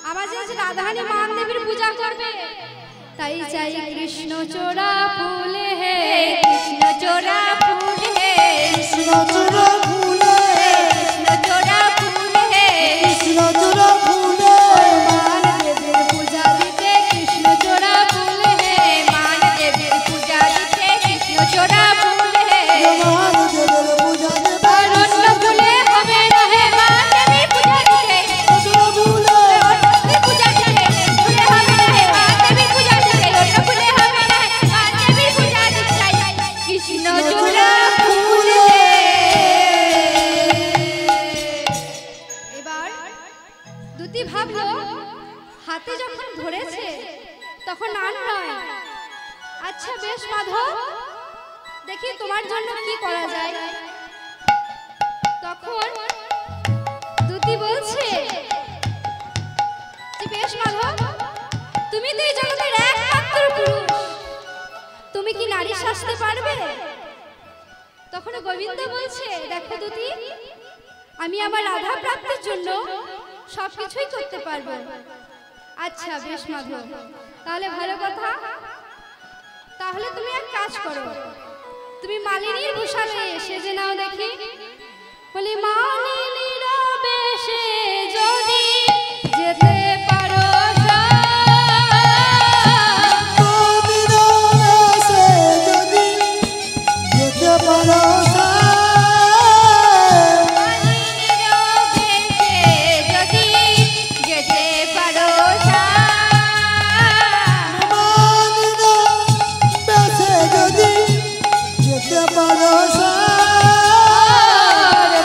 আমার যে রাধারানী মান দেবীর পূজা করবে, তাই চাই কৃষ্ণ চোরা ফুল হে, কৃষ্ণ চোরা ফুল হে, কৃষ্ণ চূড়া ফুলে, কৃষ্ণ চোরা ফুল হে, কৃষ্ণ চূড়া ফুলে, মান দেবীর পূজা দিতে কৃষ্ণ চোরা ফুল হে, মান দেবীর পূজা দিতে কৃষ্ণ চোরা ফুল হে, জমান দেবের পূজা দেবে অন্য ফুলে হবে না হে, মান দেবীর পূজা দিতে চূড়া ফুলে, অন্য পূজা দিতে ফুলে হবে না হে, মান দেবীর পূজা দিতে অন্য ফুলে হবে না হে, মান দেবীর পূজা দিতে কৃষ্ণ চোরা ফুল হে। এবার দুটি ভাবলো হাতে যখন ধরেছে তখন আর নয়, আচ্ছা বেশ মাধব দেখি তোমার জন্য কি করা যায়। তখন দুটি বলছে যে বেশ মাধব তুমি তো এই জগতের একমাত্র পুরুষ, তুমি কি নারী সাজতে পারবে? তখন গোবিন্দ বলছে দেখো দুটি আমি আমার রাধা প্রাপ্তির জন্য সবকিছুই করতে পারবো। আচ্ছা বেশ মাধব তাহলে ভালো কথা, তাহলে তুমি এক কাজ করো, তুমি মালিনীর ভূষণে সেজে নাও দেখি। বলি মালিনীর বেশে যদি যেতে পারো যদি যেতে পারো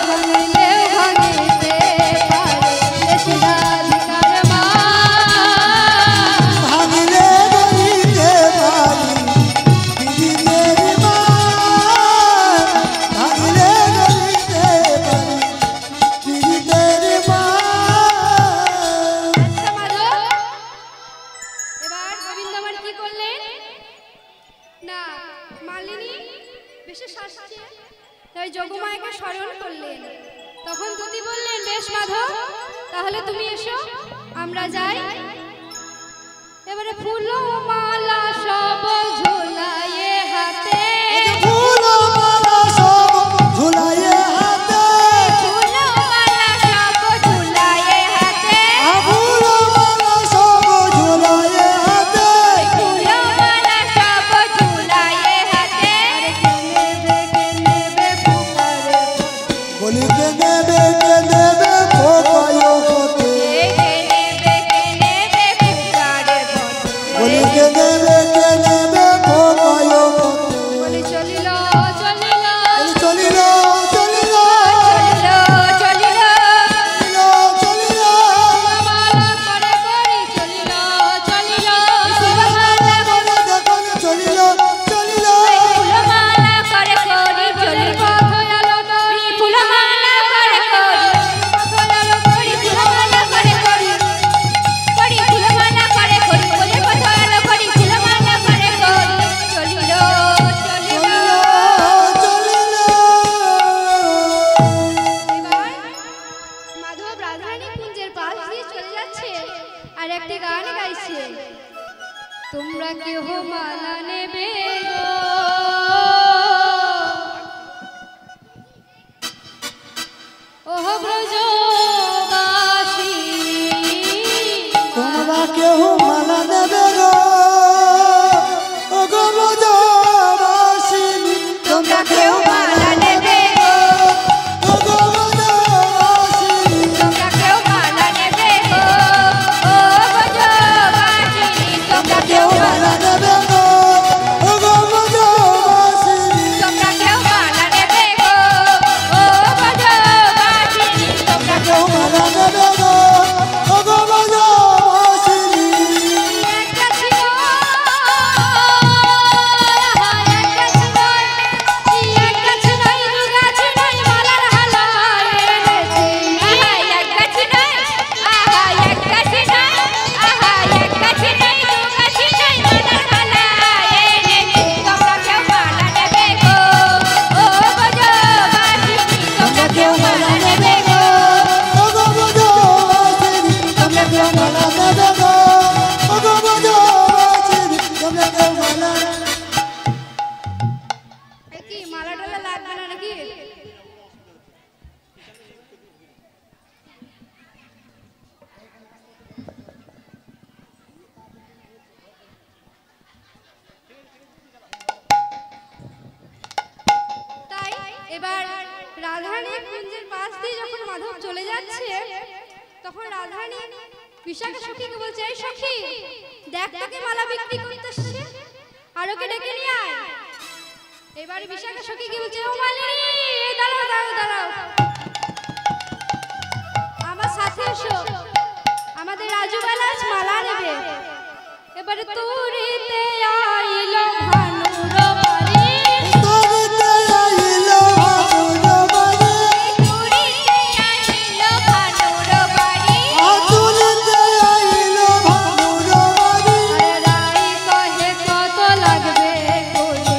ভাঙিলে ভাঙিতে না মালিনী বেশি শাস্তি তাই যোগমায়াকে স্মরণ করলেন। তখন দুতি বললেন, বেশ মাধব, তাহলে তুমি এসো, আমরা যাই। এবারে ফুল মালা সব ঝুলাইয়ে হাতে, ফুল মালা সব ঝুলাইয়ে হাতে, ফুল মালা সব ঝুলাইয়ে হাতে, ফুল মালা সব ঝুলাইয়ে হাতে, ফুল মালা সব ঝুলাইয়ে হাতে। বলি কে নেবে খোকায় হতে, বলি কে নেবে খোকায় হতে, বলি চলিল চলিল চলিল চলিল চলিল চলিল মালা করে করি চলিল চলিল মালা চলিল চলিল ফুলমালা করে করি চলি পথ আলো করি ফুলমালা করে করি পথ আলো করি ফুলমালা করে করি করি ফুলমালা করে করি বলে পথ আলো করি ফুলমালা করে করি চলিল চলিল। এবার মাধব রাধারানী কুঞ্জের পাশ দিয়ে চলে যাচ্ছে আর একটা গান গাইছে, তোমরা কেহ মালা নেবে গো, ওহ ব্রজবাসী, তোমরা কেউ মালা নেবে গো, ও গো ব্রজবাসিনী, তোমরা কেহ মালা নেবে গো, ও গো ব্রজবাসিনী, তোমরা কেহ মালা নেবে গো, ও ব্রজবাসী, তোমরা কেহ মালা নেবে গো, ও গো ব্রজবাসিনী, তোমরা কেউ মালা নেবে গো, ও ব্রজবাসী, তোমরা কেউ মালা নেবে গো, ও গো ব্রজবাসিনী। একটা ছিল একটা ছিল একটা ছিল দুর্গা ছিল মালার হালা এনেছি, একটা ছিল একটা ছিল একটা ছিল দুর্গা ছিল মালার হালা এনেছি, তোমরা কেউ মালা নেবে গো, ও ব্রজবাসী, তোমরা কেউ মালা নেবে গো, ও গো ব্রজবাসিনী, তোমরা কেউ মালা নেবে গো, ও গো ব্রজবাসিনী, তোমরা কেউ মালা কি মালা টালা লাগবে না নাকি? তাই এবার রাধারানী কুঞ্জের পাশ দিয়ে যখন মাধব চলে যাচ্ছে তখন রাধারানী বিশাখা সখীকে বলছে, এই সখী দেখ তোকে মালা বিক্রি করতে এসছে, আরো কে ডেকে নিয়ে আয়। এবার বিশাখা সখী কি বলছে, ও মালিনী দাঁড়াও দাঁড়াও দাঁড়াও, আমার সাথে এসো, আমাদের রাজু বালাজ মালা নেবে। এবারে তুরিতে আইলো ভানুর বাড়ি, তোরিতে আইলো ভানুর বাড়ি, তুরিতে আইলো ভানুর বাড়ি, তুরিতে আইলো ভানুর বাড়ি, আরে রাই কহে কত লাগবে কলি,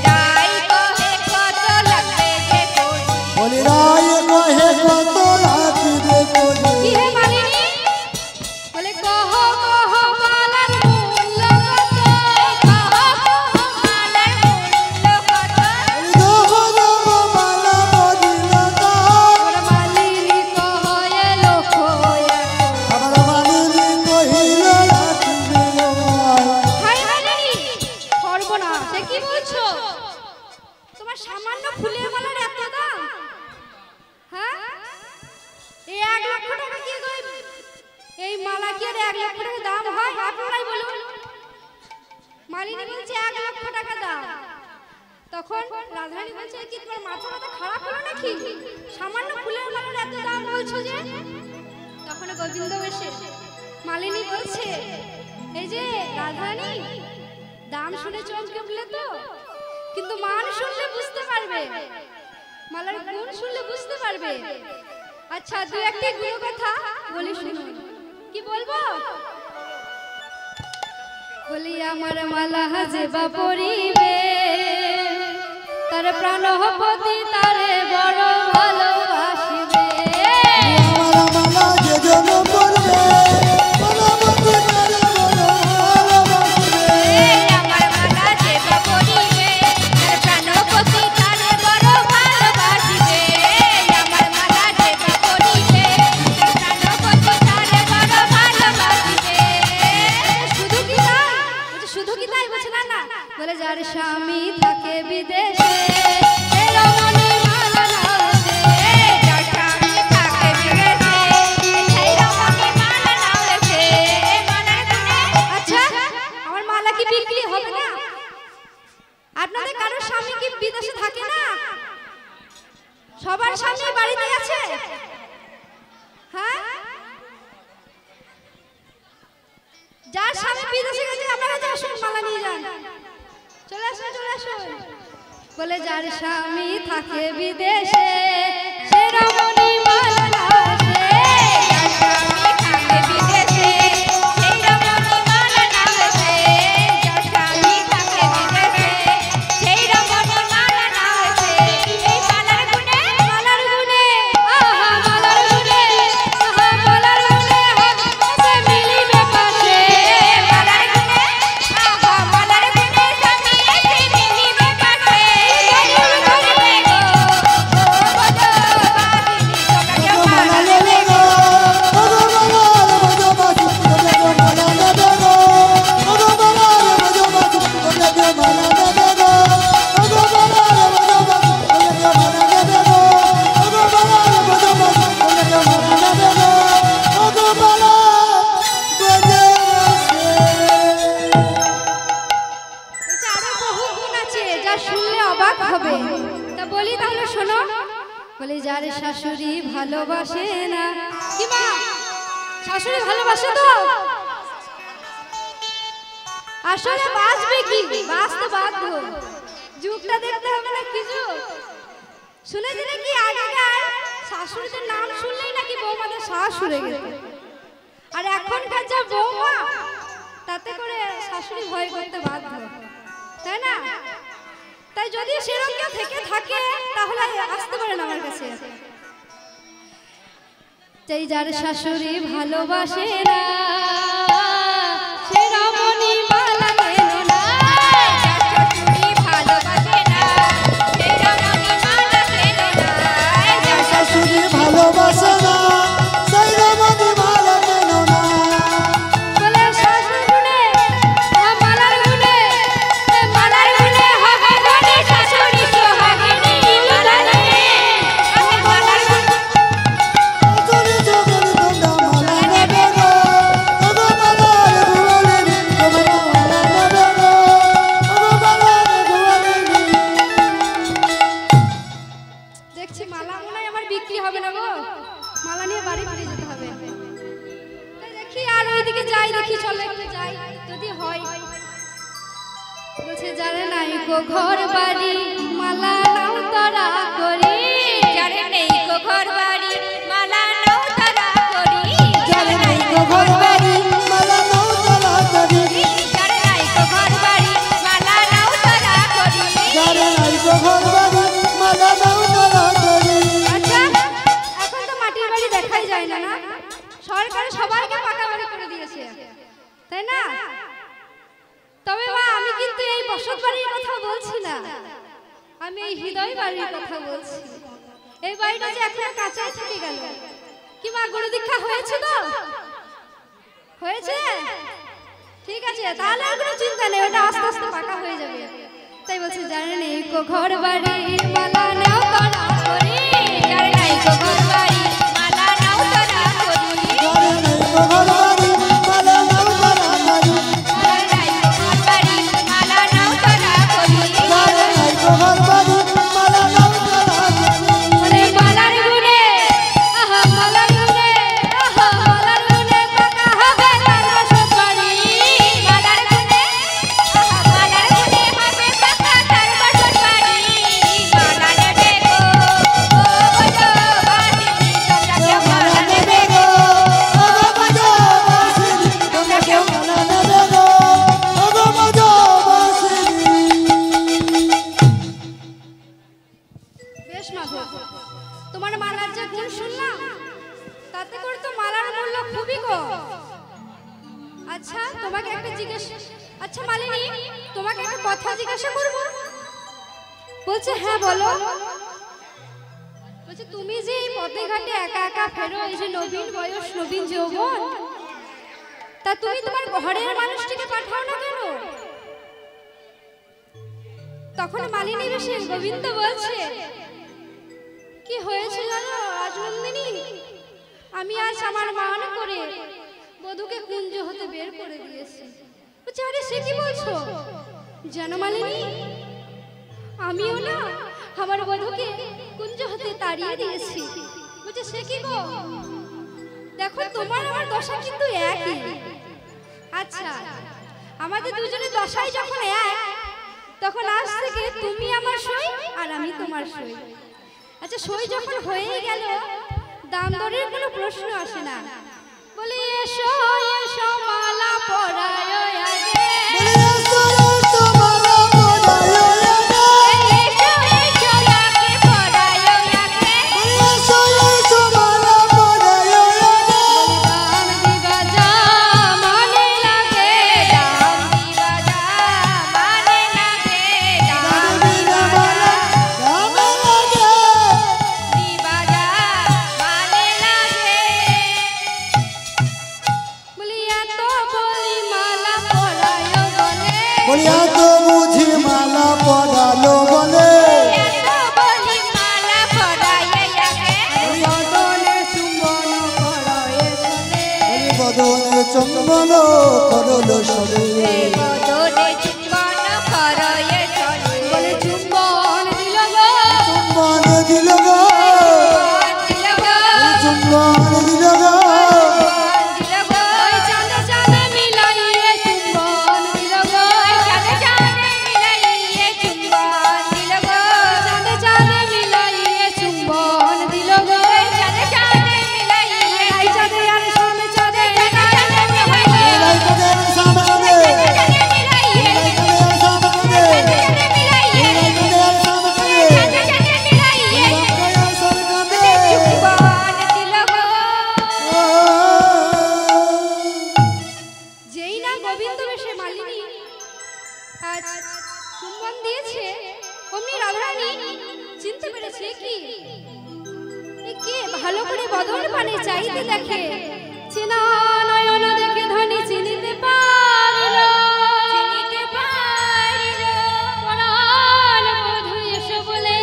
রাই কহে কত লাগবে যে কলি। বলি রায় কহে কত লাগবে কলি, কি হে মালিনী? বলে কহ কহ মালার মূল্য কত, কহ কহ মালার মূল্য কত। বলি দহ দহ মালা বলিল তাই, ওরা মালিনী কহ এ লোক এক। আমার মালিনী কহিল রাখিবে রমায়। হাই মালিনী, সর্বনাশ, এ কি বলছো? তোমার সামান্য ফুলের মালার এত দাম? হ্যাঁ, এই 1 লক্ষ টাকা কি গো? এই মালা কি আর 1 লক্ষ টাকা দাম হয়? আপনারাই বলুন। মালিনী বলছে 1 লক্ষ টাকা দাম। তখন রাধারানী বলছে, কি তোমার মাথা মাথা খারাপ হলো নাকি? সামান্য ফুলের মালার এত দাম বলছো যে? তখন গোবিন্দ এসে মালিনী বলছে, এই যে রাধারানী, দাম শুনে চমকে উঠলে তো, কিন্তু মান শুনলে বুঝতে পারবে, মালার গুণ শুনলে বুঝতে পারবে। আচ্ছা, দুই একটি গুণ কথা বলি শুনুন। কি বলবো? বলি আমার মালা হাজে বা পরিবে, তার প্রাণপতি তারে বড় ভালোবাসিবে। আমার মালা যে জন পড়বে প্রাণপতি তারে বড় ভালোবাসিবে। আমার মালা যে পরিবে তার প্রাণপতি তারে বড় ভালোবাসিবে। আমার মালা যে পরিবে তার প্রাণপতি তারে বড় ভালোবাসিবে। শুধু কি তাই? শুধু কি তাই? বলছে না না, বলে যার স্বামী থাকে বিদেশে সে রমণী মালা নাওছে। যার স্বামী থাকে বিদেশে সেই রমণী মালা নাওছে। মালার গুণে আচ্ছা, আমার মালা কি বিক্রি হবে না? আপনাদের কারোর স্বামী কি বিদেশে থাকে না? সবার স্বামী বাড়িতে আছে? হ্যাঁ, যার স্বামী বিদেশে গেছে আপনারা কাছে আসুন, মালা নিয়ে যান। চলে আসুন, চলে আসুন। বলে যার স্বামী থাকে বিদেশে সে রমণী মালা নাওছে। যার স্বামী থাকে বিদেশে সেই রমণী মালা নাওছে। যার স্বামী থাকে বিদেশে সেই রমণী মালা নাওছে। এই মালার গুণে মালার গুণে আহা মালার গুণে আহা মালার গুণে হাতে মিলিবে পাশে। মালার গুণে আহা মালার গুণে স্বামী এসে মিলিবে পাশে। করবে গো ও বজো বাদিনী তোকে ওগো মালা নেবে গো ওগো মালা বজো বাসি তোকে গো মালা নেবে গো ওগো মালা বজো বাসি তোকে গো মালা নেবে গো ওগো মালা বজো বাসি তোকে গো মালা নেবে গো ওগো মালা বজো বাসি তোকে গো মালা নেবে গো ওগো মালা বজো বাসি। আরো বহু গুণ আছে যা শুনলে অবাক হবে। তা বলি তাহলে শোনো। বলি যার শাশুড়ি ভালোবাসে না, কি মা শাশুড়ি ভালোবাসে তো? আসলে বাঁচবে কি? বাঁচতে বাধ্য, যুগটা দেখতে হবে না কি যুগ। শুনেছি নাকি আগেকার শাশুড়িদের নাম শুনলেই নাকি বৌমাদের শ্বাস উড়ে গেছে, আর এখনকার যা বৌমা তাতে করে শাশুড়ি ভয় করতে বাধ্য, তাই না? তাই যদি সেরকম কেউ থেকে থাকে তাহলে আসতে পারেন আমার কাছে। তাই যার শাশুড়ি ভালোবাসে না সে রমণী মালা কেন না। যার শাশুড়ি ভালোবাসে না সেই রমণী মালা কেন না। যার শাশুড়ি ভালোবাসে না সেই রমণী মালা কেন না। বলে শাশুড়ি গুণে মালার গুণে মালার গুণে হবে ধনী শাশুড়ি সোহাগিনী মালার গুণে আমি মালার গুণে চলে চোখের তোমরা মালা নেবে গো ওগো মালার গুয়ালিনী তোমরা মালা নেবে গো ওগো মালার গুয়ালিনী। দেখছি মালা মনে হয় আমার বিক্রি হবে না গো, মালা নিয়ে বাড়ি বাড়ি যেতে হবে। তাই দেখি আর ওইদিকে যাই, দেখি চলে একটু যাই যদি হয়। বলছে যারে নাই গো ঘর বাড়ি মালা নাও তারা করি। যারে নেই গো ঘর বাড়ি মালা নাও তারা করি। যারে নাই গো ঘর বাড়ি মালা নাও তারা করি। যারে নাই গো ঘর বাড়ি মালা নাও তারা করি। যারে নাই গো ঘর বাড়ি মালা নাও তারা করি। আচ্ছা, এখন তো মাটির বাড়ি দেখাই যায় না, না? সরকার সবাইকে পাকা বাড়ি করে দিয়েছে, তাই না? তবে মা আমি কিন্তু এই বসত বাড়ির কথা বলছি না, আমি এই হৃদয় বাড়ির কথা বলছি। এই বাড়িটা যে এখনো কাঁচাই থেকে গেল। কি মা গুরু দীক্ষা হয়েছে তো? হয়েছে? ঠিক আছে, তাহলে আর কোনো চিন্তা নেই, ওটা আস্তে আস্তে পাকা হয়ে যাবে। তাই বলছে যারে নেই গো ঘর বাড়ি মালা নাও তারা করি। যারে নাই গো ঘর বাড়ি মালা নাও তারা করি। যারে নাই গো ঘর বাড়ি মালা নাও তারা করি। যারে নাই গো ঘর বাড়ি মালা নাও তারা করি। যারে নাই গো ঘর বাড়ি মালা নাও তারা করি। বলে মালার গুণে আহা মালার গুণে আহা মালার গুণে পাকা হবে তার বসত বাড়ি। মালার গুণে আহা মালার গুণে হবে পাকা তার বসত বাড়ি। মালা নেবে গো ও বজো বাদিনী জিজ্ঞাসা করব? বলছে হ্যাঁ বলো। বলছে তুমি যে এই পথে ঘাটে একা একা ফেরো, এই যে নবীন বয়স নবীন যৌবন, তা তুমি তোমার ঘরের মানুষটিকে পাঠাও না কেন? তখন মালিনী ঋষি গোবিন্দ বলছে কি হয়েছে জানো রাজনন্দিনী, আমি আজ আমার মান করে বধূকে কুঞ্জ হতে বের করে দিয়েছি। বলছে আরে সে কি বলছো জানো মালিনী, আমিও না আমার বধূকে কুঞ্জ হতে তাড়িয়ে দিয়েছি। বলছে সে কি গো, দেখো তোমার আমার দশা কিন্তু একই। আচ্ছা আমাদের দুজনের দশাই যখন এক, তখন আজ থেকে তুমি আমার সই আর আমি তোমার সই। আচ্ছা সই যখন হয়ে গেল, দাম দরের কোনো প্রশ্ন আসে না। বলি এসো এসো মালা পরায় আগে, চুম্বন করলো সরে, বদনে চুম্বন করয়ে চলে, বলে চুম্বন দিল গো, চুম্বন দিল গো, দিল গো, চুম্বন দিল গো, দিল গো, চাঁদে চাঁদে মিলাইয়ে চুম্বন দিল গো, চাঁদে চাঁদে মিলাইয়ে চুম্বন দিল গো, চাঁদে চাঁদে মিলাইয়ে চুম্বন দিল গো, চাঁদে চাঁদে মিলাইয়ে এই চাঁদে আর সামনে চাঁদে এলাই কাদের সামনে, এলাই কাদের সামনে, এলাই কাদের সামনে, কাদের সামনে। যেই না গোবিন্দ বেশে মালিনী আজ চুম্বন দিয়েছে, অমনি রাধারানী চিনতে পেরেছে কি এ কে, ভালো করে বদন পানে চাইতে দেখে, চেনা নয়ন দেখে ধনী চিনিতে পারিল, চিনিতে পারিল, পরাণ বধূ এসো বলে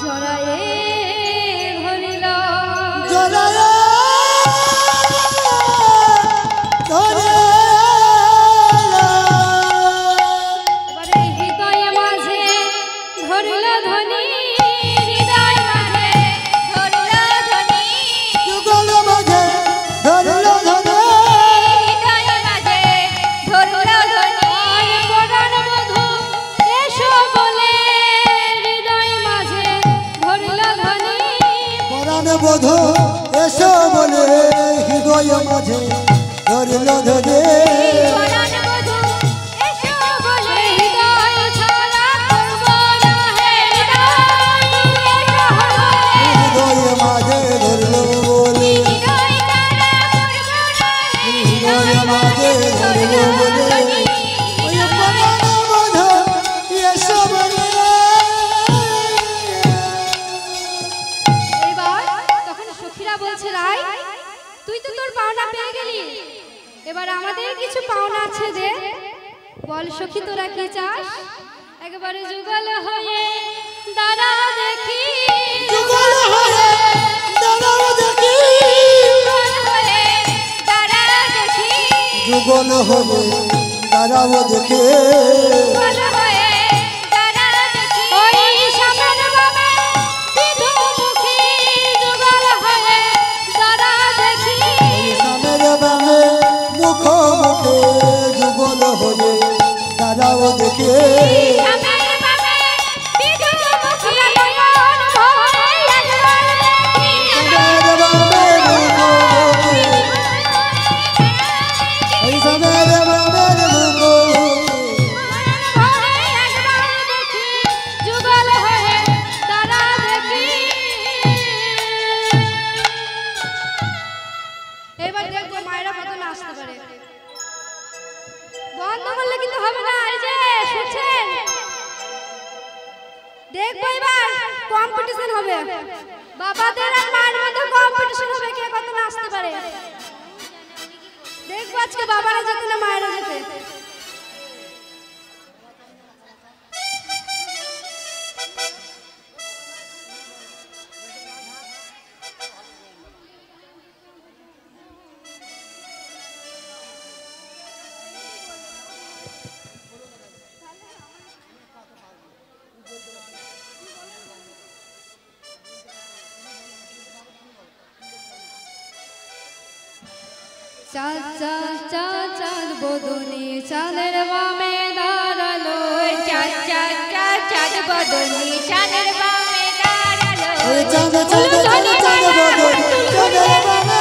জড়ায়ে ধরিল, জড়ায় ধরে এবারে হৃদয়ে মাঝে ধরিল ধনী, হৃদয় মাঝে ধরল ধনী, যুগল মাঝে ধরল ধরে, হৃদয় মাঝে ধরল ধনী, পরাণ বধূ এসো বলে হৃদয় মাঝে ধরিল ধনী, পরাণ বধূ এসো বলে হৃদয় মাঝে ধরল ধরে, পরাণ বধূ এসো বলে হৃদয় ছাড়া করব না হে হৃদয়, এসো বলে হৃদয় মাঝে ধরল বলে, হৃদয় তারা করব না হৃদয় মাঝে ধরল বলে, ওই পরাণ বধূ এসো বলে। এবার তখন সখীরা বলছে রাই তুই তো তোর পাওনা পেয়ে গেলি, এবার আমাদের কিছু পাওনা আছে যে, বল সখী তোরা কি চাস? একবারে যুগল হয়ে দাঁড়া দেখি, যুগল হয়ে দাঁড়াও দেখি, যুগল হয়ে তারা দেখি, যুগল হয়ে দাঁড়াও দেখে, যুগল হয়ে তারা দেখি, ওই সামনের বামে বিধুমুখী যুগল হয়ে দাঁড়া দেখি, সামের বামে মুখোমুখি যুগল হয়ে দাঁড়াও দেখে, সামের বামে বিধুমুখী নয়ন ভরে একবার দেখি, সামের বামে মুখোমুখি, এই সামের বামে মুখোমুখি, ভরে একবার দেখি, যুগল হয়ে দাঁড়া দেখি। এবার দেখবো মায়েরা কত নাচতে পারে, বন্ধ করলে কিন্তু হবে না। এই যে শুনছেন দেখবো এবার কম্পিটিশন হবে, বাবাদের আর মায়ের মধ্যে কম্পিটিশন হবে কে কত নাচতে পারে। দেখবো আজকে বাবারা যেতে না মায়েরা যেতে। চাঁদ চাঁদ চাঁদ চাঁদ বদনে চাঁদের বামে দাঁড়ালো, চাঁদ চাঁদ চাঁদ চাঁদ বদনি চাঁদের বামে দাঁড়ালো। চাঁদ চাঁদ চাঁদ চাঁদ বদন চাঁদের বামে